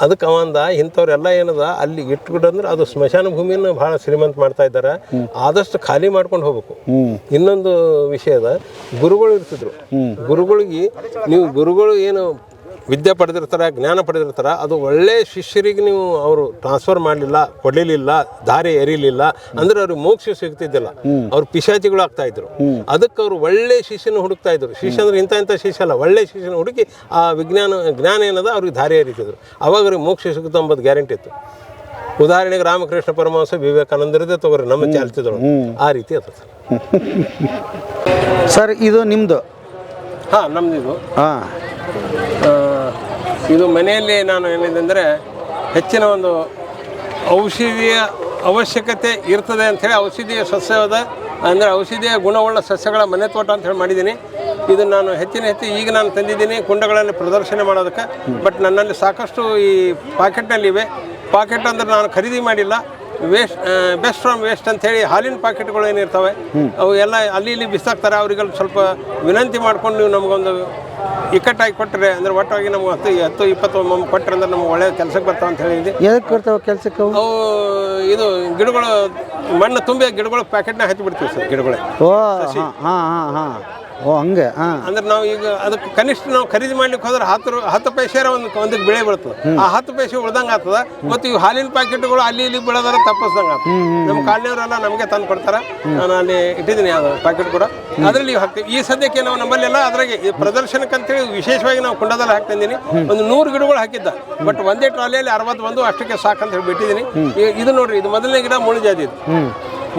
ಅದಕ್ಕೆ ಅವಂದ ಇಂಥವ್ರೆಲ್ಲ ಏನದ ಅಲ್ಲಿ ಇಟ್ಬಿಟ್ಟಂದ್ರೆ ಅದು ಸ್ಮಶಾನ ಭೂಮಿಯನ್ನು ಬಹಳ ಶ್ರೀಮಂತ ಮಾಡ್ತಾ ಇದ್ದಾರೆ. ಆದಷ್ಟು ಖಾಲಿ ಮಾಡ್ಕೊಂಡು ಹೋಗ್ಬೇಕು. ಇನ್ನೊಂದು ವಿಷಯದ ಗುರುಗಳು ಇರ್ತಿದ್ರು. ಗುರುಗಳಿಗೆ ನೀವು ಗುರುಗಳು ಏನು ವಿದ್ಯೆ ಪಡೆದಿರ್ತಾರೆ, ಜ್ಞಾನ ಪಡೆದಿರ್ತಾರೆ, ಅದು ಒಳ್ಳೆ ಶಿಷ್ಯರಿಗೆ ನೀವು ಅವರು ಟ್ರಾನ್ಸ್ಫರ್ ಮಾಡಲಿಲ್ಲ, ಕೊಡಲಿಲ್ಲ, ದಾರಿ ಎರಿಲಿಲ್ಲ ಅಂದ್ರೆ ಅವ್ರಿಗೆ ಮೋಕ್ಷ ಸಿಗ್ತಿದ್ದಿಲ್ಲ. ಅವ್ರು ಪಿಶಾಚಿಗಳು ಆಗ್ತಾ ಇದ್ರು. ಅದಕ್ಕೆ ಅವರು ಒಳ್ಳೆ ಶಿಷ್ಯನ ಹುಡುಕ್ತಾ ಇದ್ರು. ಶಿಷ್ಯ ಅಂದ್ರೆ ಇಂಥ ಶಿಷ್ಯ ಅಲ್ಲ, ಒಳ್ಳೆ ಶಿಷ್ಯನ ಹುಡುಕಿ ಆ ಜ್ಞಾನ ಏನದ ಅವ್ರಿಗೆ ದಾರಿ ಎರಿತಿದ್ರು. ಅವಾಗ ಅವ್ರಿಗೆ ಮೋಕ್ಷ ಸಿಗುತ್ತೆ ಅಂಬುದು ಗ್ಯಾರಂಟಿ ಇತ್ತು. ಉದಾಹರಣೆಗೆ ರಾಮಕೃಷ್ಣ ಪರಮಹಂಸ ವಿವೇಕಾನಂದರದೇ ತಗೋರಿ ನಮ್ಮ ಚಾಲ್ತಿದ್ರು, ಆ ರೀತಿ ಅದ ಸರ್. ಇದು ನಿಮ್ಮದು? ಹಾಂ, ನಮ್ದಿದು. ಹಾಂ, ಇದು ಮನೆಯಲ್ಲಿ ನಾನು ಏನಿದೆ ಅಂದರೆ ಹೆಚ್ಚಿನ ಒಂದು ಔಷಧಿಯ ಅವಶ್ಯಕತೆ ಇರ್ತದೆ ಅಂಥೇಳಿ ಔಷಧೀಯ ಸಸ್ಯದ ಅಂದರೆ ಔಷಧೀಯ ಗುಣವುಳ್ಳ ಸಸ್ಯಗಳ ಮನೆ ತೋಟ ಅಂತ ಹೇಳಿ ಮಾಡಿದ್ದೀನಿ. ಇದನ್ನು ನಾನು ಹೆಚ್ಚು ಈಗ ನಾನು ತಂದಿದ್ದೀನಿ ಕುಂಡಗಳಲ್ಲಿ ಪ್ರದರ್ಶನ ಮಾಡೋದಕ್ಕೆ. ಬಟ್ ನನ್ನಲ್ಲಿ ಸಾಕಷ್ಟು ಈ ಪಾಕೆಟ್ನಲ್ಲಿವೆ. ಪಾಕೆಟ್ ಅಂದ್ರೆ ನಾನು ಖರೀದಿ ಮಾಡಿಲ್ಲ, ಬೆಸ್ಟ್ ಫ್ರಮ್ ವೇಸ್ಟ್ ಅಂಥೇಳಿ ಹಾಲಿನ ಪಾಕೆಟ್ಗಳು ಏನಿರ್ತವೆ ಅವು ಎಲ್ಲ ಅಲ್ಲಿ ಇಲ್ಲಿ ಬಿಸಾಕ್ತಾರೆ. ಅವ್ರಿಗೆಲ್ಲ ಸ್ವಲ್ಪ ವಿನಂತಿ ಮಾಡ್ಕೊಂಡು ನೀವು ನಮಗೊಂದು ಇಕ್ಕಟ್ಟಾಗಿ ಕೊಟ್ಟರೆ ಅಂದರೆ ಒಟ್ಟಾಗಿ ನಮ್ಗೆ 10-20 ಕೊಟ್ಟರೆ ಅಂದ್ರೆ ನಮ್ಗೆ ಒಳ್ಳೆಯ ಕೆಲಸಕ್ಕೆ ಬರ್ತಾವೆ ಅಂತ ಹೇಳಿದ್ದೆ. ಎದಕ್ಕೆ ಬರ್ತಾವೆ ಕೆಲಸಕ್ಕೆ? ಅವು ಇದು ಗಿಡಗಳು ಮಣ್ಣು ತುಂಬಿ ಗಿಡಗಳು ಪ್ಯಾಕೆಟ್ನಾಗ ಹಚ್ಚಿ ಬಿಡ್ತೀವಿ ಸರ್. ಗಿಡಗಳೇ ಓ ಹಾಂ ಹಾಂ ಹಾಂ ಓ ಹಂಗೆ. ಹಾಂ, ಅಂದ್ರೆ ನಾವು ಈಗ ಅದಕ್ಕೆ ಕನಿಷ್ಠ ನಾವು ಖರೀದಿ ಮಾಡ್ಲಿಕ್ಕೆ ಹೋದ್ರೆ 10 ಪೈಸೆ ಒಂದಕ್ಕೆ ಬೆಳೆ ಬೀಳ್ತದೆ. ಆ 10 ಪೈಸೆ ಉಳ್ದಂಗೆ ಆಗ್ತದೆ. ಮತ್ತು ಇವು ಹಾಲಿನ ಪ್ಯಾಕೆಟ್ಗಳು ಅಲ್ಲಿ ಇಲ್ಲಿ ಬೀಳೋದಾರ ತಪ್ಪಿಸ್ದಂಗೆ ಆಗ್ತದೆ. ನಮ್ಮ ಕಾಲನಿಯವರೆಲ್ಲ ನಮಗೆ ತಂದು ಕೊಡ್ತಾರೆ. ನಾನು ಅಲ್ಲಿ ಇಟ್ಟಿದ್ದೀನಿ ಅದು ಪ್ಯಾಕೆಟ್ ಕೂಡ. ಅದರಲ್ಲಿ ಹಾಕ್ತೀವಿ. ಈ ಸದ್ಯಕ್ಕೆ ನಾವು ನಮ್ಮಲ್ಲೆಲ್ಲ ಅದ್ರಾಗೆ ಪ್ರದರ್ಶನಕ್ಕಂತೇಳಿ ವಿಶೇಷವಾಗಿ ನಾವು ಕುಂಡದಲ್ಲಿ ಹಾಕ್ತಿದ್ದೀನಿ. ಒಂದು 100 ಗಿಡಗಳು ಹಾಕಿದ್ದ. ಬಟ್ ಒಂದೇ ಟ್ರಾಲಿಯಲ್ಲಿ 61 ಅಷ್ಟಕ್ಕೆ ಸಾಕಂತ ಹೇಳಿ ಬಿಟ್ಟಿದ್ದೀನಿ. ಇದು ನೋಡ್ರಿ, ಇದು ಮೊದಲನೇ ಗಿಡ ಮುಳ್ಳು ಜಾತಿ. ಇದು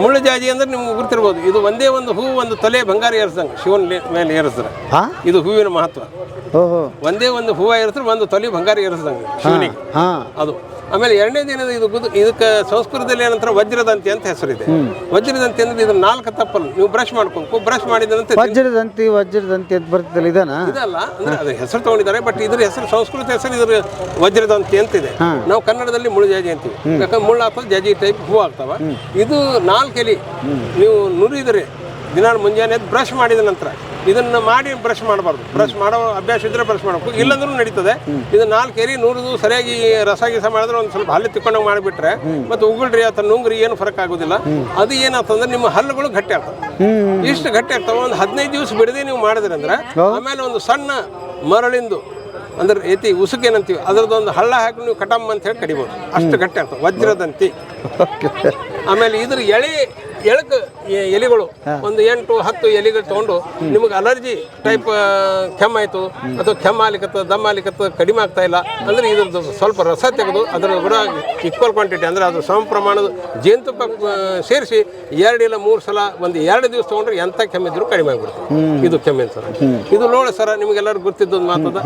ಮುಳ್ಳು ಜಾಜಿ ಅಂದ್ರೆ ನಿಮ್ಗೆ ಗೊತ್ತಿರ್ಬೋದು. ಇದು ಒಂದೇ ಒಂದು ಹೂ ಒಂದು ತೊಲೆ ಬಂಗಾರ ಏರಿಸ್ದಂಗೆ ಶಿವನ ಮೇಲೆ ಏರಿಸ್ತಾರೆ. ಇದು ಹೂವಿನ ಮಹತ್ವ. ಒಂದೇ ಒಂದು ಹೂವು ಏರಿಸಿದ್ರೆ ಒಂದು ತೊಲೆ ಬಂಗಾರ ಏರಿಸ್ದಂಗೆ ಶಿವನಿಗೆ ಅದು. ಆಮೇಲೆ ಎರಡನೇ ದಿನದ ಇದಕ್ಕೆ ಸಂಸ್ಕೃತದಲ್ಲಿ ಏನಂತಾರೆ ವಜ್ರದಂತಿ ಅಂತ ಹೆಸರಿದೆ. ವಜ್ರದಂತಿ ಅಂದ್ರೆ ಇದು 4 ತಪ್ಪಲು ನೀವು ಬ್ರಷ್ ಮಾಡ್ಬೇಕು. ಬ್ರಷ್ ಮಾಡಿದಂತೆ ವಜ್ರದಂತಿ ಅಂತ ಬರ್ತದಲ್ಲ, ಇದಲ್ಲ ಅಂದ್ರೆ ಅದ್ರ ಹೆಸರು ತಗೊಂಡಿದ್ದಾರೆ. ಬಟ್ ಇದ್ರ ಹೆಸರು ಸಂಸ್ಕೃತ ಹೆಸರು ಇದ್ರ ವಜ್ರದಂತಿ ಅಂತಿದೆ. ನಾವು ಕನ್ನಡದಲ್ಲಿ ಮುಳ್ಳು ಜಾಜಿ ಅಂತೀವಿ. ಯಾಕಂದ್ರೆ ಮುಳ್ಳು ಆಗ್ತದೆ, ಜಾಜಿ ಟೈಪ್ ಹೂ ಆಗ್ತಾವ. ಇದು 4 ಎಲೆ ನೀವು ನುರಿದ್ರೆ ದಿನ ಮುಂಜಾನೆ ಬ್ರಷ್ ಮಾಡಿದ ನಂತರ ಇದನ್ನ ಮಾಡಿ ಬ್ರಷ್ ಮಾಡಬಾರ್ದು. ಬ್ರಷ್ ಮಾಡೋ ಅಭ್ಯಾಸ ಇದ್ರೆ ಬ್ರಷ್ ಮಾಡಬೇಕು, ಇಲ್ಲಾಂದ್ರೂ ನಡೀತದೆ. ಇದು 4 ಎಲೆ ನುರಿದು ಸರಿಯಾಗಿ ರಸ ಗೀಸ ಮಾಡಿದ್ರೆ ಒಂದು ಸ್ವಲ್ಪ ಹಲ್ಲು ತಿಕ್ಕೊಂಡಾಗ ಮಾಡಿಬಿಟ್ರೆ ಮತ್ತು ಉಗುಳ್ರಿ ಅಥವಾ ನುಂಗ್ರಿ ಏನು ಫರಕ್ ಆಗೋದಿಲ್ಲ. ಅದು ಏನಾಗ್ತಂದ್ರೆ ನಿಮ್ಮ ಹಲ್ಲುಗಳು ಗಟ್ಟಿ ಆಗ್ತವೆ. ಇಷ್ಟು ಗಟ್ಟಿ ಆಗ್ತಾವೆ. ಒಂದು 15 ದಿವಸ ಬಿಡದೆ ನೀವು ಮಾಡಿದ್ರಿ ಅಂದ್ರೆ ಆಮೇಲೆ ಒಂದು ಸಣ್ಣ ಮರಳಿಂದು ಅಂದ್ರೆ ಉಸುಕೇನಂತೀವಿ ಅದರದೊಂದು ಹಳ್ಳ ಹಾಕಿ ನೀವು ಕಟಮ್ ಅಂತ ಹೇಳಿ ಕಡಿಬೋದು. ಅಷ್ಟು ಗಟ್ಟಿ ಆಗ್ತವೆ ವಜ್ರದಂತಿ. ಆಮೇಲೆ ಇದ್ರ ಎಳಕ ಎಲೆಗಳು ಒಂದು 8-10 ಎಲೆಗಳು ತೊಗೊಂಡು ನಿಮಗೆ ಅಲರ್ಜಿ ಟೈಪ್ ಕೆಮ್ಮಾಯಿತು ಅಥವಾ ಕೆಮ್ಮಾಲಿಕತ್ತ ದಮ್ಮಾಲಿಕತ್ತ ಕಡಿಮೆ ಆಗ್ತಾ ಇಲ್ಲ ಅಂದರೆ ಇದ್ರದ್ದು ಸ್ವಲ್ಪ ರಸ ತೆಗೆದು ಅದರ ಕೂಡ ಈಕ್ವಲ್ ಕ್ವಾಂಟಿಟಿ ಅಂದರೆ ಅದು ಸಮ ಪ್ರಮಾಣದ ಜೇನುತುಪ್ಪ ಸೇರಿಸಿ 2 ಇಲ್ಲ 3 ಸಲ ಒಂದು 2 ದಿವಸ ತೊಗೊಂಡ್ರೆ ಎಂಥ ಕೆಮ್ಮಿದ್ರು ಕಡಿಮೆ ಆಗಿಬಿಡುತ್ತೆ. ಇದು ಕೆಮ್ಮಿನ ಸರ. ಇದು ನೋಡಿ ಸರ, ನಿಮಗೆಲ್ಲರೂ ಗೊತ್ತಿದ್ದೊಂದು ಮಾತದ.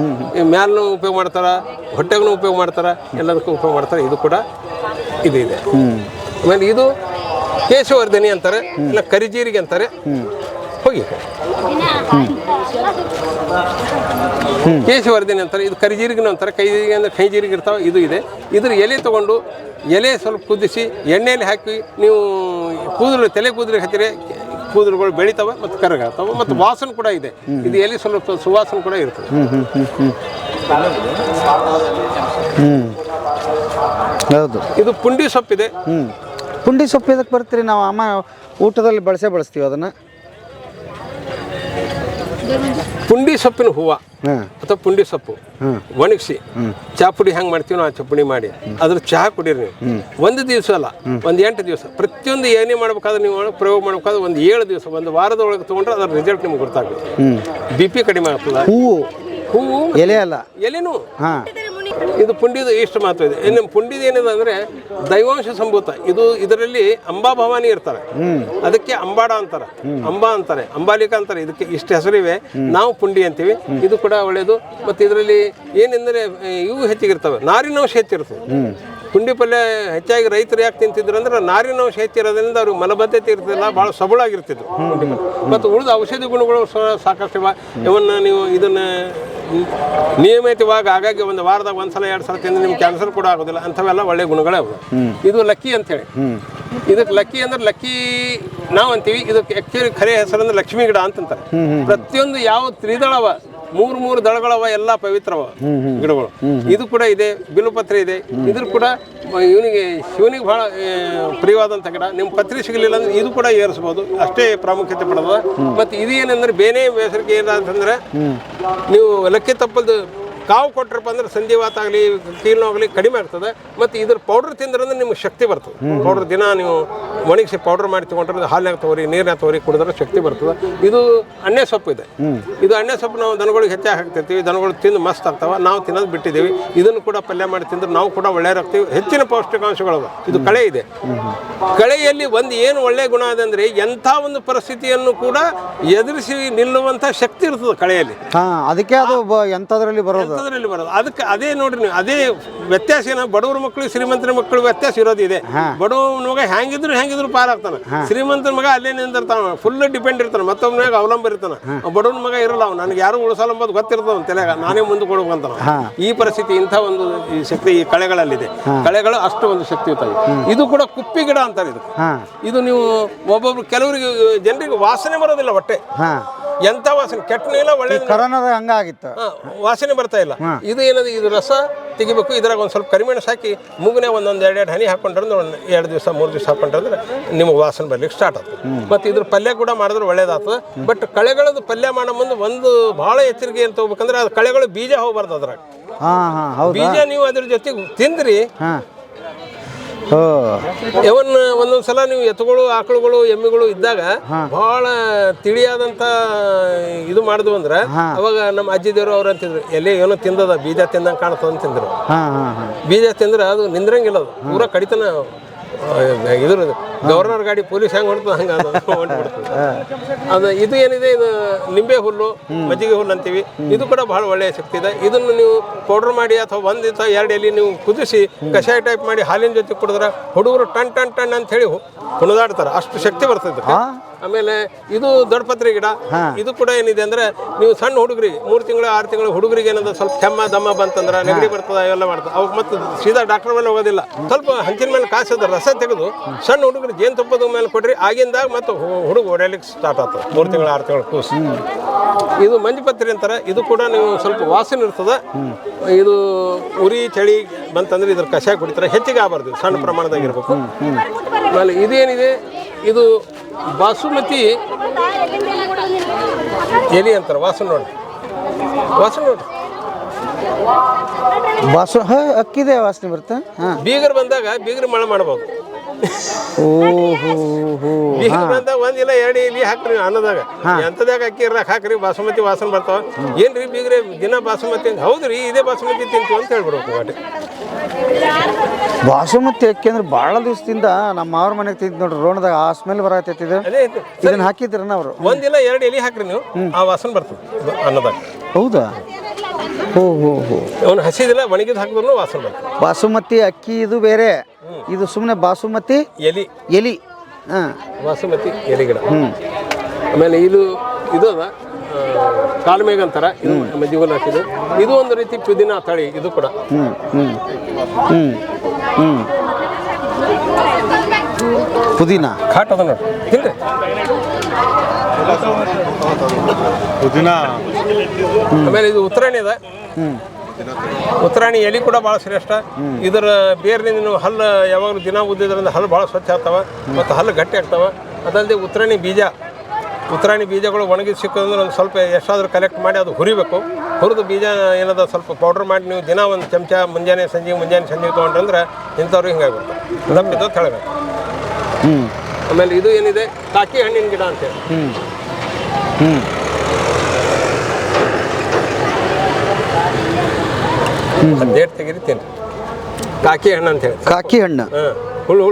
ಮ್ಯಾಲೂ ಉಪಯೋಗ ಮಾಡ್ತಾರೆ, ಹೊಟ್ಟೆಗೂ ಉಪಯೋಗ ಮಾಡ್ತಾರೆ, ಎಲ್ಲದಕ್ಕೂ ಉಪಯೋಗ ಮಾಡ್ತಾರೆ. ಇದು ಕೂಡ ಇದು ಇದೆ. ಆಮೇಲೆ ಇದು ಕೇಶವರ್ಧನಿ ಅಂತಾರೆ, ಇಲ್ಲ ಕರಿಜೀರಿಗೆ ಅಂತಾರೆ. ಹೋಗಿ ಕೇಶವರ್ಧನಿ ಅಂತಾರೆ. ಇದು ಕರಿಜೀರಿಗೆನೂ ಅಂತಾರೆ. ಕೈಜೀರಿಗೆ ಅಂದರೆ ಕೈಜೀರಿಗೆ ಇರ್ತಾವೆ. ಇದು ಇದೆ. ಇದ್ರ ಎಲೆ ತೊಗೊಂಡು ಎಲೆ ಸ್ವಲ್ಪ ಕುದಿಸಿ ಎಣ್ಣೆಯಲ್ಲಿ ಹಾಕಿ ನೀವು ತಲೆ ಕೂದಲಿಗೆ ಹತ್ತಿರ ಕೂದಲುಗಳು ಬೆಳಿತಾವೆ ಮತ್ತು ಕರಗಾಗ್ತವೆ ಮತ್ತು ವಾಸನೆ ಕೂಡ ಇದೆ. ಇದು ಎಲೆ ಸ್ವಲ್ಪ ಸುವಾಸನೆ ಕೂಡ ಇರ್ತದೆ. ಹೌದು. ಇದು ಪುಂಡಿ ಸೊಪ್ಪಿದೆ. ಪುಂಡಿ ಸೊಪ್ಪು ಇದಕ್ಕೆ ಬರ್ತೀರಿ? ನಾವು ಅಮ್ಮ ಊಟದಲ್ಲಿ ಬಳಸ್ತೀವಿ ಅದನ್ನು. ಪುಂಡಿ ಸೊಪ್ಪಿನ ಹೂವು ಅಥವಾ ಪುಂಡಿ ಸೊಪ್ಪು ಒಣಗಿಸಿ ಚಾಪುಡಿ ಹೆಂಗೆ ಮಾಡ್ತೀವಿ ನಾವು ಚಪ್ಪುಡಿ ಮಾಡಿ ಅದ್ರ ಚಹಾ ಕುಡೀರಿ ನೀವು. 1 ದಿವಸ ಅಲ್ಲ, ಒಂದು 8 ದಿವಸ. ಪ್ರತಿಯೊಂದು ಏನೇ ಮಾಡ್ಬೇಕಾದ್ರೆ ನೀವು ಪ್ರಯೋಗ ಮಾಡ್ಬೇಕಾದ್ರೆ ಒಂದು 7 ದಿವಸ, ಒಂದು ವಾರದೊಳಗೆ ತೊಗೊಂಡ್ರೆ ಅದರ ರಿಸಲ್ಟ್ ನಿಮ್ಗೆ ಗೊತ್ತಾಗುತ್ತೆ. BP ಕಡಿಮೆ ಆಗ್ತದೆ. ಹೂವು ಎಲೆ ಅಲ್ಲ, ಎಲೆನೂ. ಇದು ಪುಂಡಿದು ಇಷ್ಟು ಮಹತ್ವ ಇದೆ. ಇನ್ನು ಪುಂಡಿದು ಏನಿದೆ ಅಂದರೆ ದೈವಾಂಶ ಸಂಭೂತ. ಇದರಲ್ಲಿ ಅಂಬಾ ಭವಾನಿ ಇರ್ತಾರೆ, ಅದಕ್ಕೆ ಅಂಬಾಡ ಅಂತಾರೆ, ಅಂಬಾ ಅಂತಾರೆ, ಅಂಬಾಲಿಕಾ ಅಂತಾರೆ. ಇದಕ್ಕೆ ಇಷ್ಟು ಹೆಸರಿವೆ. ನಾವು ಪುಂಡಿ ಅಂತೀವಿ. ಇದು ಕೂಡ ಒಳ್ಳೆಯದು. ಮತ್ತು ಇದರಲ್ಲಿ ಏನೆಂದರೆ ಇವು ಹೆಚ್ಚಿಗಿರ್ತವೆ, ನಾರಿನಂಶ ಹೆಚ್ಚಿರ್ತದೆ. ಪುಂಡಿ ಪಲ್ಯ ಹೆಚ್ಚಾಗಿ ರೈತರು ಯಾಕೆ ತಿಂತಿದ್ರು ಅಂದ್ರೆ ನಾರಿನಂಶ ಹೆಚ್ಚಿರೋದ್ರಿಂದ ಅವ್ರಿಗೆ ಮಲಬದ್ಧತೆ ಇರ್ತಿಲ್ಲ, ಭಾಳ ಸಬಳಾಗಿರ್ತಿದ್ರು ಪುಂಡಿ ಪಲ್ಯ. ಮತ್ತು ಉಳಿದ ಔಷಧಿ ಗುಣಗಳು ಸಾಕಷ್ಟು ಇವನ್ನ ನೀವು ಇದನ್ನು ನಿಯಮಿತವಾಗಿ ಆಗಾಗ್ಗೆ ಒಂದು ವಾರದಾಗ 1 ಸಲ 2 ಸಲ ತಿಂದು ನಿಮ್ಗೆ ಕ್ಯಾನ್ಸರ್ ಕೂಡ ಆಗೋದಿಲ್ಲ. ಅಂಥವೆಲ್ಲ ಒಳ್ಳೆ ಗುಣಗಳೇ ಅವು. ಇದು ಲಕ್ಕಿ ಅಂಥೇಳಿ ಇದಕ್ಕೆ ಲಕ್ಕಿ ಅಂದ್ರೆ ಲಕ್ಕಿ ನಾವು ಅಂತೀವಿ, ಇದಕ್ಕೆ ಆಕ್ಚುಲಿ ಖರೆ ಹೆಸರಂದ್ರೆ ಲಕ್ಷ್ಮೀ ಗಿಡ ಅಂತಂತಾರೆ. ಪ್ರತಿಯೊಂದು ಯಾವ ತ್ರಿದಳವ, ಮೂರು ದಳಗಳವ, ಎಲ್ಲ ಪವಿತ್ರವ ಗಿಡಗಳು. ಇದು ಕೂಡ ಇದೆ, ಬಿಲ್ವಪತ್ರೆ ಇದೆ. ಇದ್ರ ಕೂಡ ಶಿವನಿಗೆ ಬಹಳ ಪ್ರಿಯವಾದಂಥ ಗಿಡ. ನಿಮ್ಮ ಪತ್ರೆ ಸಿಗಲಿಲ್ಲ ಅಂದ್ರೆ ಇದು ಕೂಡ ಏರಿಸ್ಬೋದು, ಅಷ್ಟೇ ಪ್ರಾಮುಖ್ಯತೆ ಪಡೆದ. ಮತ್ತು ಇದು ಏನಂದ್ರೆ ಬೇನೆ ಬೇಸರಿಗೆ ಏನಂತಂದ್ರೆ, ನೀವು ಲಕ್ಕಿ ತಪ್ಪಲ್ದು ಕಾವು ಕೊಟ್ಟರಪ್ಪ ಅಂದ್ರೆ ಸಂಧಿವಾತ ಆಗಲಿ ಕೀಲ್ನೋಗಲಿ ಕಡಿಮೆ ಆಗ್ತದೆ. ಮತ್ತು ಇದ್ರ ಪೌಡ್ರ್ ತಿಂದ್ರಂದ್ರೆ ನಿಮ್ಗೆ ಶಕ್ತಿ ಬರ್ತದೆ. ಪೌಡ್ರ್ ದಿನ ನೀವು ಒಣಗಿಸಿ ಪೌಡ್ರ್ ಮಾಡಿ ತೊಗೊಂಡ್ರೆ ಹಾಲಿನಾಗ ತಗೋರಿ, ನೀರಿನಾಗ ತಗೋರಿ, ಕುಡಿದ್ರೆ ಶಕ್ತಿ ಬರ್ತದೆ. ಇದು ಎಣ್ಣೆ ಸೊಪ್ಪು ಇದೆ. ಇದು ಎಣ್ಣೆ ಸೊಪ್ಪು ನಾವು ದನಗಳಿಗೆ ಹೆಚ್ಚಾಗಿ ಹಾಕ್ತಿರ್ತೀವಿ. ದನಗಳು ತಿಂದು ಮಸ್ತ್ ಆಗ್ತಾವೆ. ನಾವು ತಿನ್ನೋದು ಬಿಟ್ಟಿದ್ದೀವಿ. ಇದನ್ನು ಕೂಡ ಪಲ್ಯ ಮಾಡಿ ತಿಂದ್ರೆ ನಾವು ಕೂಡ ಒಳ್ಳೆಯರಾಗ್ತೀವಿ. ಹೆಚ್ಚಿನ ಪೌಷ್ಟಿಕಾಂಶಗಳು. ಇದು ಕಳೆ ಇದೆ. ಕಳೆಯಲ್ಲಿ ಒಂದು ಏನು ಒಳ್ಳೆಯ ಗುಣ ಇದೆ ಅಂದರೆ, ಎಂಥ ಒಂದು ಪರಿಸ್ಥಿತಿಯನ್ನು ಕೂಡ ಎದುರಿಸಿ ನಿಲ್ಲುವಂಥ ಶಕ್ತಿ ಇರ್ತದೆ ಕಳೆಯಲ್ಲಿ. ಅದಕ್ಕೆ ಅದು ಎಂಥದ್ರಲ್ಲಿ ಬರೋದು, ಅದಕ್ಕೆ ಅದೇ ನೋಡ್ರಿ ನೀವು, ಅದೇ ವ್ಯತ್ಯಾಸ ಏನ, ಬಡವ್ರ ಮಕ್ಕಳು ಶ್ರೀಮಂತರ ಮಕ್ಕಳು ವ್ಯತ್ಯಾಸ ಇರೋದಿದೆ. ಬಡವ್ರ ಮಗ ಹೆಂಗಿದ್ರು ಪಾರಾಗ್ತಾನೆ. ಶ್ರೀಮಂತರ ಮಗ ಅಲ್ಲೇ ನಿಂದಿರ್ತಾನ, ಫುಲ್ ಡಿಪೆಂಡ್ ಇರ್ತಾನೆ, ಮತ್ತೊಬ್ಬ ಮ್ಯಾಗ ಅವಲಂಬ ಇರ್ತಾನೆ. ಬಡವ್ರ ಮಗ ಇರಲ್ಲ, ಅವ್ನು ನನಗೆ ಯಾರು ಉಳಿಸಲ್ಲ ಅಂಬೋದು ಗೊತ್ತಿರ್ತಾವ ತಲೆಯಾಗ, ನಾನೇ ಮುಂದೆ ಕೊಡ್ಬೇಕಂತ. ಈ ಪರಿಸ್ಥಿತಿ ಇಂಥ ಒಂದು ಈ ಶಕ್ತಿ ಈ ಕಳೆಗಳಲ್ಲಿದೆ. ಕಳೆಗಳು ಅಷ್ಟು ಒಂದು ಶಕ್ತಿಯುತ. ಇದು ಕೂಡ ಕುಪ್ಪಿ ಗಿಡ ಅಂತಾರೆ. ಇದು ನೀವು ಒಬ್ಬೊಬ್ರು ಕೆಲವರಿಗೆ ಜನರಿಗೆ ವಾಸನೆ ಬರೋದಿಲ್ಲ ಒಟ್ಟೆ. ಎಂಥ ವಾಸನೆ, ಕೆಟ್ಟನೂ ಇಲ್ಲ, ಒಳ್ಳೆ ಕರೋನಾದ ಹಂಗಾಗಿತ್ತು, ವಾಸನೆ ಬರ್ತಾ ಇಲ್ಲ. ಇದು ಏನದು, ಇದು ರಸ ತೆಗಿಬೇಕು. ಇದ್ರಾಗ ಒಂದು ಸ್ವಲ್ಪ ಕರಿಮೆಣಸು ಹಾಕಿ ಮೂಗನೆ ಒಂದೊಂದು 2 ಹನಿ ಹಾಕೊಂಡ್ರೆ, ಒಂದು 2 ದಿವಸ 3 ದಿವಸ ಹಾಕೊಂಡ್ರೆ ನಿಮಗೆ ವಾಸನೆ ಬರ್ಲಿಕ್ಕೆ ಸ್ಟಾರ್ಟ್ ಆಗ್ತದೆ. ಮತ್ತು ಇದ್ರ ಪಲ್ಯ ಕೂಡ ಮಾಡಿದ್ರೆ ಒಳ್ಳೇದಾಗ್ತದೆ. ಬಟ್ ಕಳೆಗಳದ್ದು ಪಲ್ಯ ಮಾಡೋ ಮುಂದೆ ಒಂದು ಭಾಳ ಎಚ್ಚರಿಕೆ ಏನು ತಗೋಬೇಕಂದ್ರೆ, ಅದು ಕಳೆಗಳು ಬೀಜ ಹೋಗ್ಬಾರ್ದು. ಅದ್ರಾಗ ಬೀಜ ನೀವು ಅದ್ರ ಜೊತೆಗೆ ತಿಂದ್ರಿ, ಒಂದೊಂದು ಸಲ ನೀವು ಎತ್ತುಗಳು, ಆಕಳುಗಳು, ಎಮ್ಮೆಗಳು ಇದ್ದಾಗ ಬಹಳ ತಿಳಿಯಾದಂಥ ಇದು ಮಾಡಿದ್ವು ಅಂದ್ರೆ, ಅವಾಗ ನಮ್ಮ ಅಜ್ಜಿದೇವರು ಅವ್ರು ಅಂತಿದ್ರು, ಎಲ್ಲಿ ಏನೋ ತಿಂದದ ಬೀಜ ತಿಂದಂಗೆ ಕಾಣ್ತದ ಅಂತಿದ್ರು. ಬೀಜ ತಿಂದ್ರೆ ಅದು ನಿಂದ್ರಂಗಿಲ್ಲ, ಅದು ಪೂರ ಕಡಿತನ. ಇದ್ರ ಗವರ್ನರ್ ಗಾಡಿ ಪೊಲೀಸ್ ಹೆಂಗೆ ಹೊಡ್ತದೆ ಹಂಗೆ ಅದು ಹೊಂಟ್ಬಿಡ್ತದೆ. ಅದು ಇದು ಏನಿದೆ, ಇದು ನಿಂಬೆ ಹುಲ್ಲು, ಮಜ್ಜಿಗೆ ಹುಲ್ಲು ಅಂತೀವಿ. ಇದು ಕೂಡ ಬಹಳ ಒಳ್ಳೆಯ ಶಕ್ತಿ ಇದೆ. ಇದನ್ನು ನೀವು ಪೌಡ್ರ್ ಮಾಡಿ ಅಥವಾ 1 ಅಥವಾ 2 ಎಲೆ ನೀವು ಕುದಿಸಿ ಕಷಾಯ ಟೈಪ್ ಮಾಡಿ ಹಾಲಿನ ಜೊತೆ ಕುಡಿದ್ರೆ ಹುಡುಗರು ಟನ್ ಟನ್ ಟನ್ ಅಂತ ಹೇಳಿ ಕುಣಿದಾಡ್ತಾರೆ, ಅಷ್ಟು ಶಕ್ತಿ ಬರ್ತದೆ. ಆಮೇಲೆ ಇದು ದೊಡ್ಡಪತ್ರೆ ಗಿಡ. ಇದು ಕೂಡ ಏನಿದೆ ಅಂದ್ರೆ, ನೀವು ಸಣ್ಣ ಹುಡುಗರಿಗೆ 3 ತಿಂಗಳು 6 ತಿಂಗಳು ಹುಡುಗರಿಗೆ ಏನಂದ್ರೆ ಸ್ವಲ್ಪ ಕೆಮ್ಮ ದಮ್ಮ ಬಂತಂದ್ರೆ, ನೆಗಡಿ ಬರ್ತದೆ, ಅವೆಲ್ಲ ಮಾಡ್ತದೆ. ಅವಾಗ ಮತ್ತೆ ಸೀದಾ ಡಾಕ್ಟರ್ ಮೇಲೆ ಹೋಗೋದಿಲ್ಲ. ಸ್ವಲ್ಪ ಹಂಚಿನ ಮೇಲೆ ಕಾಸದ ರಸ ತೆಗೆದು ಸಣ್ಣ ಹುಡುಗರು ಜೇನುತುಪ್ಪದ ಮೇಲೆ ಕೊಡ್ರಿ, ಆಗಿಂದಾಗ ಮತ್ತೆ ಹುಡುಗ ಹೊಡೆಯಲಿಕ್ಕೆ ಸ್ಟಾರ್ಟ್ ಆಗ್ತದೆ. 3 ತಿಂಗಳು 6 ತಿಂಗಳು ಕೂಸು. ಇದು ಮಂಜುಪತ್ರೆ ಅಂತಾರೆ. ಇದು ಕೂಡ ನೀವು ಸ್ವಲ್ಪ ವಾಸನೆ ಇರ್ತದೆ. ಇದು ಉರಿ ಚಳಿ ಬಂತಂದ್ರೆ ಇದ್ರ ಕಷಾಯ ಕುಡಿತಾರೆ. ಹೆಚ್ಚಿಗೆ ಆಗಬಾರ್ದು, ಸಣ್ಣ ಪ್ರಮಾಣದಾಗ ಇರಬೇಕು. ಆಮೇಲೆ ಇದೇನಿದೆ, ಇದು ಬಾಸುಮತಿ ಎಲಿ ಅಂತಾರೆ. ವಾಸನೆ ನೋಡಿ, ವಾಸನೆ ನೋಡಿ, ಅಕ್ಕಿದೆ ವಾಸನೆ ಬರುತ್ತೆ. ಬೀಗರು ಬಂದಾಗ ಬೀಗರು ಮಳೆ ಮಾಡ್ಬೋದು. ಬೀಗರು ಬಂದಾಗ 1 ಇಲ್ಲ 2 ಎಲಿ ಹಾಕ್ರಿ ಅನ್ನದಾಗ, ಎಂಥದಾಗ ಅಕ್ಕಿ ಇರ್ಲಾಕ ಹಾಕ್ರಿ, ಬಾಸುಮತಿ ವಾಸನೆ ಬರ್ತಾವ. ಏನ್ರಿ ಬೀಗ್ರೆ ದಿನ ಬಾಸುಮತಿ ಅಂತ? ಹೌದ್ರಿ, ಇದೇ ಬಾಸುಮತಿ ತಿಂತೀವಿ ಅಂತ ಹೇಳ್ಬಿಡ್ಬೇಕು. ವಾಟಿ ಬಾಸುಮತಿ ಅಕ್ಕಿ ಅಂದ್ರೆ ಭಾಳ ದಿವಸದಿಂದ ನಮ್ಮ ಅವ್ರ ಮನೆಗೆ ತಿಂದು ನೋಡ್ರಿ, ರೋಣದಾಗ ಆ ಸ್ಮೆಲ್ ಬರತೈತಿದೆ. ಇದನ್ನ ಹಾಕಿದ್ರನ ಅವರು 1 ಇಲ್ಲ 2 ಎಲಿ ಹಾಕ್ರಿ ನೀವು, ಆ ವಾಸನೆ ಬರ್ತದೆ ಅನ್ನದಾಗ. ಹೌದಾ? ಅವನು ಹಸಿದಿಲ್ಲ, ಒಣಗಿದ್ ಹಾಕಿದ್ರು ವಾಸನೆ ಬರ್ತದೆ. ಬಾಸುಮತಿ ಅಕ್ಕಿ ಇದು ಬೇರೆ, ಇದು ಸುಮ್ಮನೆ ಬಾಸುಮತಿ ಎಲಿ. ಬಾಸುಮತಿ ಎಲಿ ಗಿಡ. ಆಮೇಲೆ ಇದು ಅದ ಕಾಲ್ಮೇಘ ಅಂತಾರ. ಇದು ಮಜ್ಜಿಗೆ ಹಾಕಿದ್ದು. ಇದು ಒಂದು ರೀತಿ ಪುದೀನ ತಳಿ. ಇದು ಕೂಡ ಪುದೀನ ಖಾಟ್ ಅದ ನೋಡಿ, ತಿನ್ರಿ. ಪುದೀನ. ಆಮೇಲೆ ಇದು ಉತ್ತರಾಣಿ ಅದ. ಉತ್ತರಾಣಿ ಎಲಿ ಕೂಡ ಭಾಳ ಶ್ರೇಷ್ಠ. ಇದರ ಬೇರಿನಿಂದ ನೀವು ಹಲ್ಲು ಯಾವಾಗಲೂ ದಿನ ಉದ್ದಿದ್ರಿಂದ ಹಲ್ಲು ಭಾಳ ಸ್ವಚ್ಛ ಆಗ್ತಾವ ಮತ್ತು ಹಲ್ಲು ಗಟ್ಟಿ ಆಗ್ತಾವ. ಅದಲ್ಲದೆ ಉತ್ತರಾಣಿ ಬೀಜಗಳು ಒಣಗಿಸಿ ಸಿಕ್ಕೋದಂದ್ರೆ ಒಂದು ಸ್ವಲ್ಪ ಎಷ್ಟಾದರೂ ಕಲೆಕ್ಟ್ ಮಾಡಿ ಅದು ಹುರಿಬೇಕು. ಹುರಿದು ಬೀಜ ಏನದ ಸ್ವಲ್ಪ ಪೌಡ್ರ್ ಮಾಡಿ ನೀವು ದಿನ ಒಂದು ಚಮಚ ಮುಂಜಾನೆ ಸಂಜೆ ತೊಗೊಂಡ್ರಂದ್ರೆ ಇಂಥವ್ರು ಹಿಂಗಾಗುತ್ತೆ. ತಪ್ಪಿದ್ದು ತೆಳಬೇಕು. ಆಮೇಲೆ ಇದು ಏನಿದೆ, ಕಾಕಿ ಹಣ್ಣಿನ ಗಿಡ ಅಂತೇಳಿ. ಡೇಟ್ ತೆಗೀರಿ ತಿನ್ರಿ. ಕಾಕಿ ಹಣ್ಣು ಅಂತ ಹೇಳಿ. ಕಾಕಿ ಹಣ್ಣು. ಹುಳು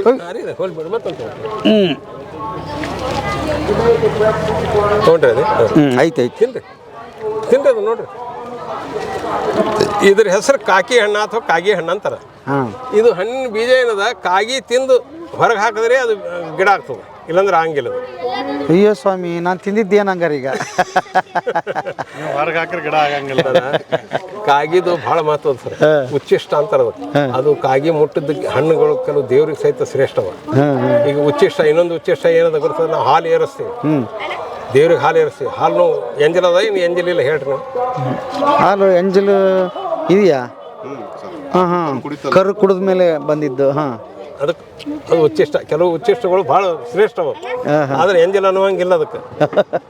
ಬಿಡು ಮತ್ತೊಂದು ತೊಗೊಂಡ್ರಿ ಅದು. ಐತೆ ತಿನ್ರಿ ಅದು ನೋಡ್ರಿ. ಇದ್ರ ಹೆಸರು ಕಾಕಿ ಹಣ್ಣು ಅಥವಾ ಕಾಗಿ ಹಣ್ಣು ಅಂತಾರೆ. ಇದು ಹಣ್ಣಿನ ಬೀಜ ಏನದ, ಕಾಗಿ ತಿಂದು ಹೊರಗೆ ಹಾಕಿದ್ರೆ ಅದು ಗಿಡ ಆಗ್ತದೆ. ಇಲ್ಲಾಂದ್ರೆ ಆಗಂಗಿಲ್ಲ ಅದು. ಅಯ್ಯೋ ಸ್ವಾಮಿ ನಾನು ತಿಂದಿದ್ದೇನು ಹಂಗಾರೆ ಈಗ ನೀವು ಹೊರಗೆ ಹಾಕಿದ್ರೆ ಗಿಡ ಆಗಂಗಿಲ್ಲ. ಕಾಗಿದು ಭಾಳ ಮಹತ್ವದ ಸರ್. ಉಚ್ಚಿಷ್ಟ ಅಂತಾರೆ ಅದು ಕಾಗಿ ಮುಟ್ಟಿದ ಹಣ್ಣುಗಳು ಕೆಲವು ದೇವ್ರಿಗೆ ಸಹಿತ ಶ್ರೇಷ್ಠವ. ಈಗ ಉಚ್ಚಿಷ್ಟ, ಇನ್ನೊಂದು ಉಚ್ಚಿಷ್ಟ ಏನದ ಗೊತ್ತದ, ನಾವು ಹಾಲು ಏರಿಸ್ತೀವಿ, ದೇವ್ರಿಗೆ ಹಾಲು ಏರಿಸ್ತೀವಿ. ಹಾಲು ಎಂಜಲ್ ಅದ, ಇನ್ನು ಎಂಜಲ್ ಇಲ್ಲ ಹೇಳ್ರಿ ನೀವು. ಹಾಲು ಎಂಜಲು ಇದೆಯಾ? ಹಾಂ ಹಾಂ, ಕರು ಕುಡಿದ ಮೇಲೆ ಬಂದಿದ್ದು. ಹಾಂ, ಅದಕ್ಕೆ ಅದು ಉಚ್ಚಿಷ್ಟ. ಕೆಲವು ಉಚ್ಚಿಷ್ಟಗಳು ಭಾಳ ಶ್ರೇಷ್ಠವ, ಆದ್ರೆ ಎಂಜಲ್ ಅನ್ನುವಂಗಿಲ್ಲ ಅದಕ್ಕೆ.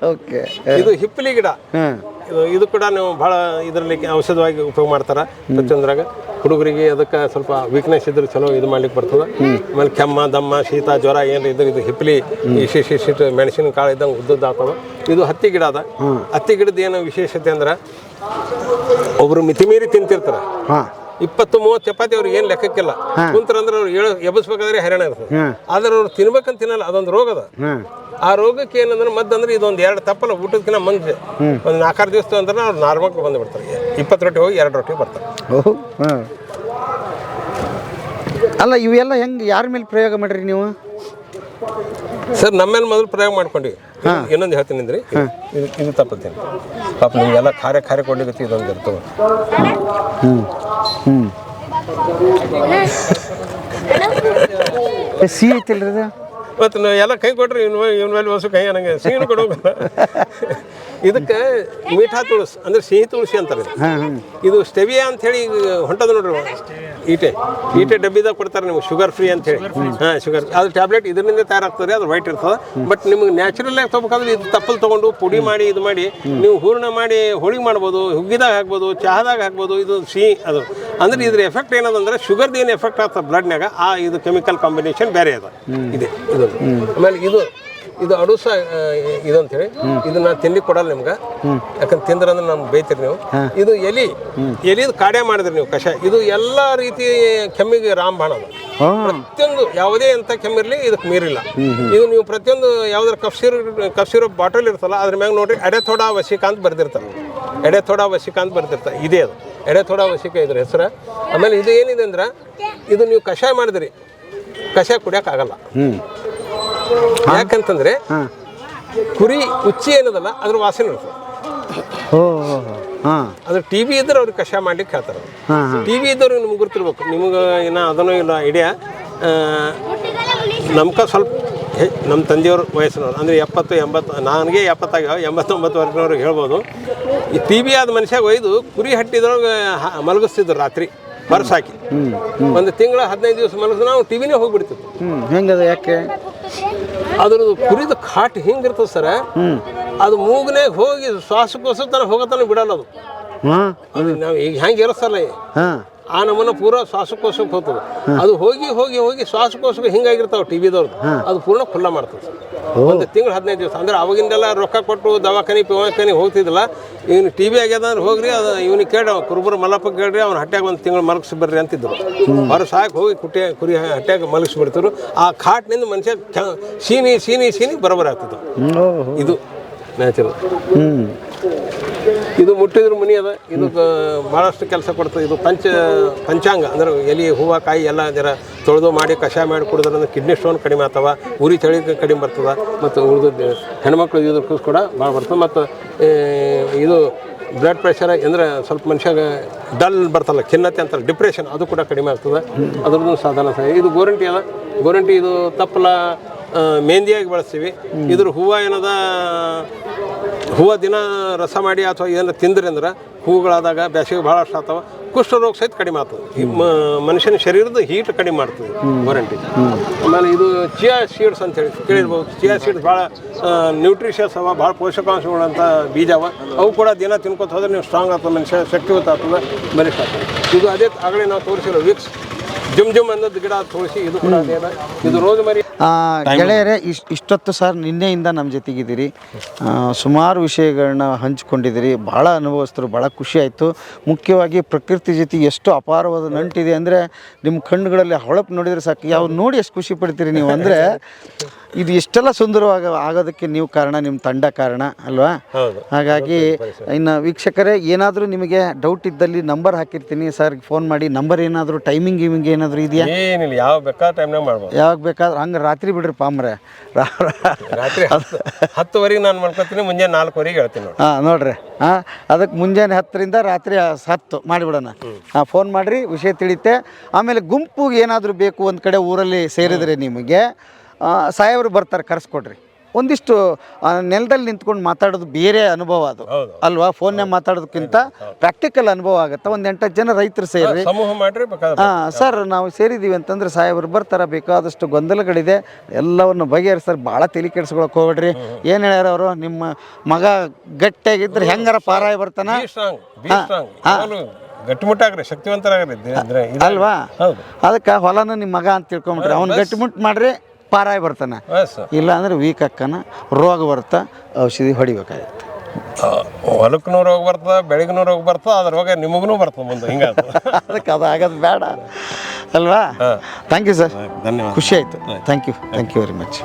ಓಕೆ. ಇದು ಹಿಪ್ಪಲಿ ಗಿಡ. ಹಾಂ, ಇದು ಕೂಡ ನೀವು ಭಾಳ ಇದರಲ್ಲಿ ಔಷಧವಾಗಿ ಉಪಯೋಗ ಮಾಡ್ತಾರೆ. ಪ್ರತಿಯೊಂದ್ರಾಗ ಹುಡುಗರಿಗೆ ಅದಕ್ಕೆ ಸ್ವಲ್ಪ ವೀಕ್ನೆಸ್ ಇದ್ರೆ ಚಲೋ ಇದು ಮಾಡ್ಲಿಕ್ಕೆ ಬರ್ತದೆ. ಆಮೇಲೆ ಕೆಮ್ಮ, ದಮ್ಮ, ಶೀತ, ಜ್ವರ ಏನು ಇದ್ರೆ ಇದು ಹಿಪ್ಪಲಿ ಇಷ್ಟಿಷ್ಟು ಮೆಣಸಿನ ಕಾಳು ಇದ್ದಂಗೆ ಉದ್ದದ್ದು ಆಗ್ತದೆ. ಇದು ಹತ್ತಿ ಗಿಡ ಅದ. ಹತ್ತಿ ಗಿಡದ ಏನು ವಿಶೇಷತೆ ಅಂದ್ರೆ ಒಬ್ರು ಮಿತಿಮೀರಿ ತಿಂತಿರ್ತಾರೆ. 20-30 ಚಪಾತಿ ಅವ್ರಿಗೆ ಏನು ಲೆಕ್ಕಕ್ಕಿಲ್ಲ. ಕುಂತ್ರಂದ್ರೆ ಅವ್ರು ಎಬ್ಬಿಸ್ಬೇಕಾದ್ರೆ ಹೈರಾಣ ಇರ್ತದೆ. ಆದ್ರೆ ಅವ್ರು ತಿನ್ಬೇಕಂತ ತಿನ್ನಲ್ಲ, ಅದೊಂದು ರೋಗ ಅದ. ಆ ರೋಗಕ್ಕೆ ಏನಂದ್ರೆ ಮದ್ದಂದ್ರೆ ಇದೊಂದು 2 ತಪ್ಪಲ್ಲ ಊಟದಕ್ಕಿಂತ ಮುಂಚೆ ಒಂದು 4-6 ದಿವಸ ಅಂದ್ರೆ ಅವ್ರು ನಾರ್ಮಲ್ ಬಂದುಬಿಡ್ತಾರೆ. 20 ರೊಟ್ಟಿ ಹೋಗಿ 2 ರೊಟ್ಟಿ ಬರ್ತಾರೆ. ಓಹ್. ಹಾಂ, ಅಲ್ಲ ಇವೆಲ್ಲ ಹೆಂಗೆ ಯಾರ ಮೇಲೆ ಪ್ರಯೋಗ ಮಾಡಿರಿ ನೀವು? ಸರ್ ನಮ್ಮೇಲೆ ಮೊದಲು ಪ್ರಯೋಗ ಮಾಡ್ಕೊಂಡ್ವಿ. ಇನ್ನೊಂದು ಹೇಳ್ತೀನಿ ಅಂದ್ರಿ, ಇದು ತಪ್ಪತ್ತೇನೆ ಪಾಪ ನಿಮಗೆಲ್ಲ ಖಾರ ಕೊಡ್ಲಿಕ್ಕೆ ಇದೊಂದು ಇರ್ತವೆ. ಸಿಹಿ ಐತಿಲ್ರಿ ಇದು? ಮತ್ತು ನಾವು ಎಲ್ಲ ಕೈ ಕೊಟ್ರಿ ಇವನ ಮೇಲೆ ಹೊಸ ಕೈ ನನಗೆ ಸಿಹಿನ ಕೊಡೋಲ್ಲ. ಇದಕ್ಕೆ ಮೀಠಾ ತುಳಸಿ ಅಂದ್ರೆ ಸಿಹಿ ತುಳಸಿ ಅಂತಾರೆ. ಇದು ಸ್ಟೆವಿಯಾ ಅಂತ ಹೇಳಿ ಹೊಂಟದ ನೋಡ್ರಿ. ಈಟೆ ಡಬ್ಬಿದಾಗ ಕೊಡ್ತಾರೆ ನಿಮ್ಗೆ, ಶುಗರ್ ಫ್ರೀ ಅಂತ ಹೇಳಿ. ಶುಗರ್ ಅದು ಟ್ಯಾಬ್ಲೆಟ್ ಇದರಿಂದ ತಯಾರಾಗ್ತದೆ, ಅದು ವೈಟ್ ಇರ್ತದೆ. ಬಟ್ ನಿಮ್ಗೆ ನ್ಯಾಚುರಲ್ ಆಗಿ ತೊಗೋಬೇಕಾದ್ರೆ ಇದು ತಪ್ಪಲ್ ತೊಗೊಂಡು ಪುಡಿ ಮಾಡಿ ಇದು ಮಾಡಿ ನೀವು ಹೂರ್ಣ ಮಾಡಿ ಹೋಳಿಗೆ ಮಾಡ್ಬೋದು, ಹುಗ್ಗಿದಾಗ ಹಾಕ್ಬೋದು, ಚಹಾದಾಗ ಹಾಕ್ಬೋದು. ಇದು ಸಿಹಿ ಅದು ಅಂದ್ರೆ ಇದ್ರ ಎಫೆಕ್ಟ್ ಏನದಂದ್ರೆ ಶುಗರ್ದು ಏನು ಎಫೆಕ್ಟ್ ಆಗ್ತದೆ ಬ್ಲಡ್ನಾಗ, ಇದು ಕೆಮಿಕಲ್ ಕಾಂಬಿನೇಷನ್ ಬೇರೆ ಅದ ಇದೆ ಇದು. ಆಮೇಲೆ ಇದು ಅಡುಸ ಇದಂತೇಳಿ ಇದನ್ನ ತಿಂಡಿ ಕೊಡಲ್ಲ ನಿಮ್ಗೆ, ಯಾಕಂದ್ರೆ ತಿಂದ್ರಂದ್ರೆ ನಮ್ಗೆ ಬೈತೀರಿ ನೀವು. ಇದು ಎಲಿದು ಕಾಡೆ ಮಾಡಿದ್ರಿ ನೀವು ಕಷಾಯ. ಇದು ಎಲ್ಲ ರೀತಿ ಕೆಮ್ಮಿಗೆ ರಾಮಬಾಣ ಅದು. ಪ್ರತಿಯೊಂದು ಯಾವುದೇ ಅಂತ ಕೆಮ್ಮಿರಲಿ ಇದಕ್ಕೆ ಮೀರಿಲ್ಲ. ಇದು ನೀವು ಪ್ರತಿಯೊಂದು ಯಾವ್ದಾರು ಕಫ್ ಸಿರಪ್ ಬಾಟಲ್ ಇರ್ತಲ್ಲ ಅದ್ರ ಮ್ಯಾಗ ನೋಡ್ರಿ ಎಡೆಥೋಡಾ ವಸಿಕ ಅಂತ ಬರ್ದಿರ್ತಾರೆ. ಎಡೆಥೋಡಾ ವಸಿಕ ಅಂತ ಬರ್ದಿರ್ತಾರೆ. ಇದೇ ಅದು ಎಡೆಥೋಡಾ ವಸಿಕ ಇದ್ರ ಹೆಸರು. ಆಮೇಲೆ ಇದು ಏನಿದೆ ಅಂದ್ರೆ ಇದು ನೀವು ಕಷಾಯ ಮಾಡಿದ್ರಿ, ಕಷಾಯ ಕುಡಿಯೋಕ್ಕಾಗಲ್ಲ. ಯಾಕಂತಂದ್ರೆ ಕುರಿ ಉಚ್ಚಿ ಏನದಲ್ಲ ಅದ್ರ ವಾಸನೆ ಇರ್ತದೆ. ಅದ್ರ TB ಇದ್ರೆ ಅವ್ರಿಗೆ ಕಷಾಯ ಮಾಡ್ಲಿಕ್ಕೆ ಹೇಳ್ತಾರೆ. TB ಇದ್ದವ್ರಿಗೆ ನಿಮ್ಗೆ ಗೊತ್ತಿರ್ಬೇಕು. ನಿಮ್ಗೆ ಏನೋ ಅದನ್ನೂ ಇಲ್ಲ ಐಡಿಯಾ. ನಮ್ಗೆ ಸ್ವಲ್ಪ ನಮ್ಮ ತಂದೆಯವ್ರ ವಯಸ್ಸಿನವ್ರು ಅಂದರೆ 70-80, ನನಗೆ 70 89 ವರ್ಷದವ್ರಿಗೆ ಹೇಳ್ಬೋದು. ಈ TB ಆದ ಮನುಷ್ಯಾಗ ಒಯ್ದು ಕುರಿ ಹಟ್ಟಿದೊಳಗೆ ಮಲಗಿಸ್ತಿದ್ರು ರಾತ್ರಿ ಬರ್ಸಾಕಿ. ಒಂದು ತಿಂಗಳ 15 ದಿವಸ ಮಲಗಿಸ್ ನಾವು TBನೇ ಹೋಗ್ಬಿಡ್ತಿದ್ವಿ. ಹೆಂಗದ? ಯಾಕೆ? ಅದ್ರದ್ದು ಕುರಿದು ಕಾಟ್ ಹಿಂಗಿರ್ತದೆ ಸರ, ಅದು ಮೂಗ್ನಾಗ ಹೋಗಿ ಶ್ವಾಸಕೋಶ ತನಕ ಹೋಗತನ ಬಿಡಲ್ಲ ಅದು. ನಾವು ಈಗ ಹೆಂಗೆ ಇರಸಲ್ಲ ಆ ನಮ್ಮನ್ನ ಪೂರ ಶ್ವಾಸಕೋಶಕ್ಕೆ ಹೋಗ್ತದೆ. ಅದು ಹೋಗಿ ಹೋಗಿ ಹೋಗಿ ಶ್ವಾಸಕೋಶಕ್ಕೆ ಹಿಂಗಾಗಿರ್ತಾವೆ TBದವ್ರದ್ದು. ಅದು ಪೂರ್ಣ ಖುಲ್ಲ ಮಾಡ್ತದೆ ಸರ್. ಒಂದು ತಿಂಗಳು 15 ದಿವಸ ಅಂದ್ರೆ ಅವಾಗಿಂದೆಲ್ಲ ರೊಕ್ಕ ಕೊಟ್ಟು ದವಾಖಾನೆ ಹೋಗ್ತಿದ್ದಿಲ್ಲ. ಇವ್ನು TB ಆಗ್ಯದ ಅಂದ್ರೆ ಹೋಗ್ರಿ, ಅದು ಇವನಿಗೆ ಕೇಳಿ ಕುರುಬರು ಮಲ್ಲಪ್ಪ ಕೇಳ್ರಿ, ಅವ್ನು ಹಟ್ಯಾಗ ಒಂದು ತಿಂಗಳು ಮಲಗಿಸಿ ಬರ್ರಿ ಅಂತಿದ್ರು. ಹೊರ ಸಾಕು ಹೋಗಿ ಕುರಿ ಹಟ್ಯಾಗ ಮಲಗಿಸಿ ಬಿಡ್ತಿದ್ರು. ಆ ಕಾಟ್ನಿಂದ ಮನುಷ್ಯ ಸೀನಿ ಬರೋಬರ ಆಗ್ತಿತ್ತು. ಇದು ನ್ಯಾಚುರಲ್. ಇದು ಮುಟ್ಟಿದ್ರ ಮುನಿ ಅದ. ಇದು ಭಾಳಷ್ಟು ಕೆಲಸ ಕೊಡ್ತದೆ. ಇದು ಪಂಚಾಂಗ ಅಂದ್ರೆ ಎಲೆ ಹೂವು ಕಾಯಿ ಎಲ್ಲ ಜರ ತೊಳೆದು ಮಾಡಿ ಕಷಾಯ ಮಾಡಿ ಕುಡಿದ್ರಂದ್ರೆ ಕಿಡ್ನಿ ಸ್ಟೋನ್ ಕಡಿಮೆ ಆಗ್ತವ, ಉರಿ ಚಳಿ ಕಡಿಮೆ ಬರ್ತದೆ. ಮತ್ತು ಉಳಿದ ಹೆಣ್ಮಕ್ಳು ಇದ್ರ ಕೂಡ ಭಾಳ ಬರ್ತದೆ. ಮತ್ತು ಇದು ಬ್ಲಡ್ ಪ್ರೆಷರ್ ಅಂದರೆ ಸ್ವಲ್ಪ ಮನುಷ್ಯಾಗ ಡಲ್ ಬರ್ತಲ್ಲ, ಖಿನ್ನತೆ ಅಂತಾರೆ, ಡಿಪ್ರೆಷನ್, ಅದು ಕೂಡ ಕಡಿಮೆ ಆಗ್ತದೆ. ಅದ್ರದ್ದು ಸಾಧನ ಸಹ. ಇದು ಗೋರಂಟಿ ಅದ. ಗೋರಂಟಿ ಇದು ತಪ್ಪಲ ಮೆಹಂದಿಯಾಗಿ ಬಳಸ್ತೀವಿ. ಇದ್ರ ಹೂವು ಏನದ, ಹೂವು ದಿನ ರಸ ಮಾಡಿ ಅಥವಾ ಏನಾರ ತಿಂದ್ರಿ ಅಂದ್ರೆ ಹೂವುಗಳಾದಾಗ ಬ್ಯಾಸಿಗೆ ಭಾಳಷ್ಟು ಆಗ್ತಾವ. ಕುಷ್ಠರೋಗ ಸಹಿತ ಕಡಿಮೆ ಆಗ್ತದೆ. ಈ ಮನುಷ್ಯನ ಶರೀರದ ಹೀಟ್ ಕಡಿಮೆ ಮಾಡ್ತದೆ ವಾರಂಟಿ. ಆಮೇಲೆ ಇದು ಚಿಯಾ ಸೀಡ್ಸ್ ಅಂತ ಹೇಳಿ ಕೇಳಿರ್ಬೋದು. ಚಿಯಾ ಸೀಡ್ಸ್ ಭಾಳ ನ್ಯೂಟ್ರಿಷಿಯಸ್ ಅವ, ಭಾಳ ಪೋಷಕಾಂಶಗಳಂತ ಬೀಜ ಅವ. ಅವು ಕೂಡ ದಿನ ತಿನ್ಕೋತ ಹೋದ್ರೆ ನೀವು ಸ್ಟ್ರಾಂಗ್ ಆಗ್ತದೆ, ಮನುಷ್ಯ ಶಕ್ತಿಯುತ ಆಗ್ತದೆ, ಬಲಿಷ್ಠ ಆಗ್ತದೆ. ಇದು ಅದೇ ಆಗಲೇ ನಾವು ತೋರಿಸಿರೋ ವಿಕ್ಸ್ ಜುಮ್ ಅನ್ನೋದು ಗಿಡ ತೋರಿಸಿ, ಇದು ಕೂಡ ಅದೇ. ಇದು ರೋಸ್ಮರಿ. ಗೆಳೆಯರೇ, ಇಷ್ಟೊತ್ತು ಸರ್ ನಿನ್ನೆಯಿಂದ ನಮ್ಮ ಜೊತೆಗಿದ್ದೀರಿ. ಸುಮಾರು ವಿಷಯಗಳನ್ನ ಹಂಚ್ಕೊಂಡಿದ್ದೀರಿ. ಭಾಳ ಅನುಭವಿಸ್ತರು, ಭಾಳ ಖುಷಿ ಆಯಿತು. ಮುಖ್ಯವಾಗಿ ಪ್ರಕೃತಿ ಜೊತೆ ಎಷ್ಟು ಅಪಾರವಾದ ನಂಟಿದೆ ಅಂದರೆ ನಿಮ್ಮ ಕಣ್ಣುಗಳಲ್ಲಿ ಹೊಳಪು ನೋಡಿದರೆ ಸಾಕು. ಯಾವ ನೋಡಿ ಎಷ್ಟು ಖುಷಿ ಪಡ್ತೀರಿ ನೀವು ಅಂದರೆ ಇದು ಇಷ್ಟೆಲ್ಲ ಸುಂದರವಾಗಿ ಆಗೋದಕ್ಕೆ ನೀವು ಕಾರಣ, ನಿಮ್ಮ ತಂಡ ಕಾರಣ ಅಲ್ವಾ? ಹೌದು. ಹಾಗಾಗಿ ಇನ್ನು ವೀಕ್ಷಕರೇ, ಏನಾದರೂ ನಿಮಗೆ ಡೌಟ್ ಇದ್ದಲ್ಲಿ ನಂಬರ್ ಹಾಕಿರ್ತೀನಿ, ಸರ್ಗೆ ಫೋನ್ ಮಾಡಿ. ನಂಬರ್ ಏನಾದರೂ ಟೈಮಿಂಗ್ ಏನಾದರೂ ಇದೆಯಾ? ಏನಿಲ್ಲ, ಯಾವ ಬೇಕಾದ ಟೈಮ್ನಾಗ ಮಾಡ್ಬೋದು. ಯಾವಾಗ ಬೇಕಾದ್ರೆ ಹಂಗೆ ರಾತ್ರಿ ಬಿಡ್ರಿ ಪಾಮ್ರೆ. ರಾತ್ರಿ 10:00 ನಾನು ಮಾಡ್ಕೊತೀನಿ, ಮುಂಜಾನೆ 4:00 ಹೇಳ್ತೀನಿ ನೋಡಿ. ಹಾಂ ನೋಡ್ರಿ, ಹಾಂ ಅದಕ್ಕೆ ಮುಂಜಾನೆ 10ರಿಂದ ರಾತ್ರಿ 10 ಮಾಡಿಬಿಡೋಣ. ಹಾಂ ಫೋನ್ ಮಾಡಿರಿ, ವಿಷಯ ತಿಳಿಯುತ್ತೆ. ಆಮೇಲೆ ಗುಂಪು ಏನಾದರೂ ಬೇಕು ಒಂದು ಕಡೆ ಊರಲ್ಲಿ ಸೇರಿದರೆ ನಿಮಗೆ ಸಾಯವರು ಬರ್ತಾರೆ, ಕರೆಸ್ಕೊಡ್ರಿ. ಒಂದಿಷ್ಟು ನೆಲದಲ್ಲಿ ನಿಂತ್ಕೊಂಡು ಮಾತಾಡೋದು ಬೇರೆ ಅನುಭವ ಅದು ಅಲ್ವಾ? ಫೋನ್ಯಾಗ ಮಾತಾಡೋದಕ್ಕಿಂತ ಪ್ರಾಕ್ಟಿಕಲ್ ಅನುಭವ ಆಗುತ್ತೆ. ಒಂದು 8-10 ಜನ ರೈತರು ಸೇರಿ ಸಮೂಹ ಮಾಡ್ರಿ ಬೇಕಾದ್ರೆ. ಹಾಂ ಸರ್, ನಾವು ಸೇರಿದ್ದೀವಿ ಅಂತಂದ್ರೆ ಸಾಯವರು ಬರ್ತಾರೆ. ಬೇಕಾದಷ್ಟು ಗೊಂದಲಗಳಿದೆ, ಎಲ್ಲವನ್ನು ಬಗೆಹರಿಸ್ತಾರೆ. ಭಾಳ ತಲೆ ಕೆಡಿಸ್ಕೊಳಕ್ಕೆ ಹೋಗ್ಬೇಡ್ರಿ. ಏನು ಹೇಳ್ಯಾರ ಅವರು, ನಿಮ್ಮ ಮಗ ಗಟ್ಟಿಯಾಗಿದ್ರೆ ಹೆಂಗಾರ ಪಾರಾಯ ಬರ್ತಾನ ಗಟ್ಟಿಮುಟ್ಟಾಗ್ರಿ, ಶಕ್ತಿವಂತರಾಗ್ರಿ ಅಲ್ವಾ? ಅದಕ್ಕೆ ಹೊಲನ ನಿಮ್ಮ ಮಗ ಅಂತ ತಿಳ್ಕೊಂಬಿಟ್ರಿ, ಅವ್ನು ಗಟ್ಟಿಮುಟ್ಟು ಮಾಡ್ರಿ, ಪಾರಾಯ ಬರ್ತಾನೆ. ಇಲ್ಲ ಅಂದ್ರೆ ವೀಕ್ ಅಕ್ಕನ ರೋಗ ಬರ್ತಾ ಔಷಧಿ ಹೊಡಿಬೇಕಾಗುತ್ತೆ. ಹೊಲಕ್ಕೂ ರೋಗ ಬರ್ತದೆ, ಬೆಳಗ್ನೂ ರೋಗ ಬರ್ತದೆ, ಅದ್ರ ರೋಗ ನಿಮಗೂ ಬರ್ತದೆ ಮುಂದೆ. ಹಿಂಗೆ ಅದಕ್ಕೆ ಅದು ಆಗೋದು ಬೇಡ ಅಲ್ವಾ? ಥ್ಯಾಂಕ್ ಯು ಸರ್, ಧನ್ಯವಾದ. ಖುಷಿ ಆಯಿತು. Thank you very much.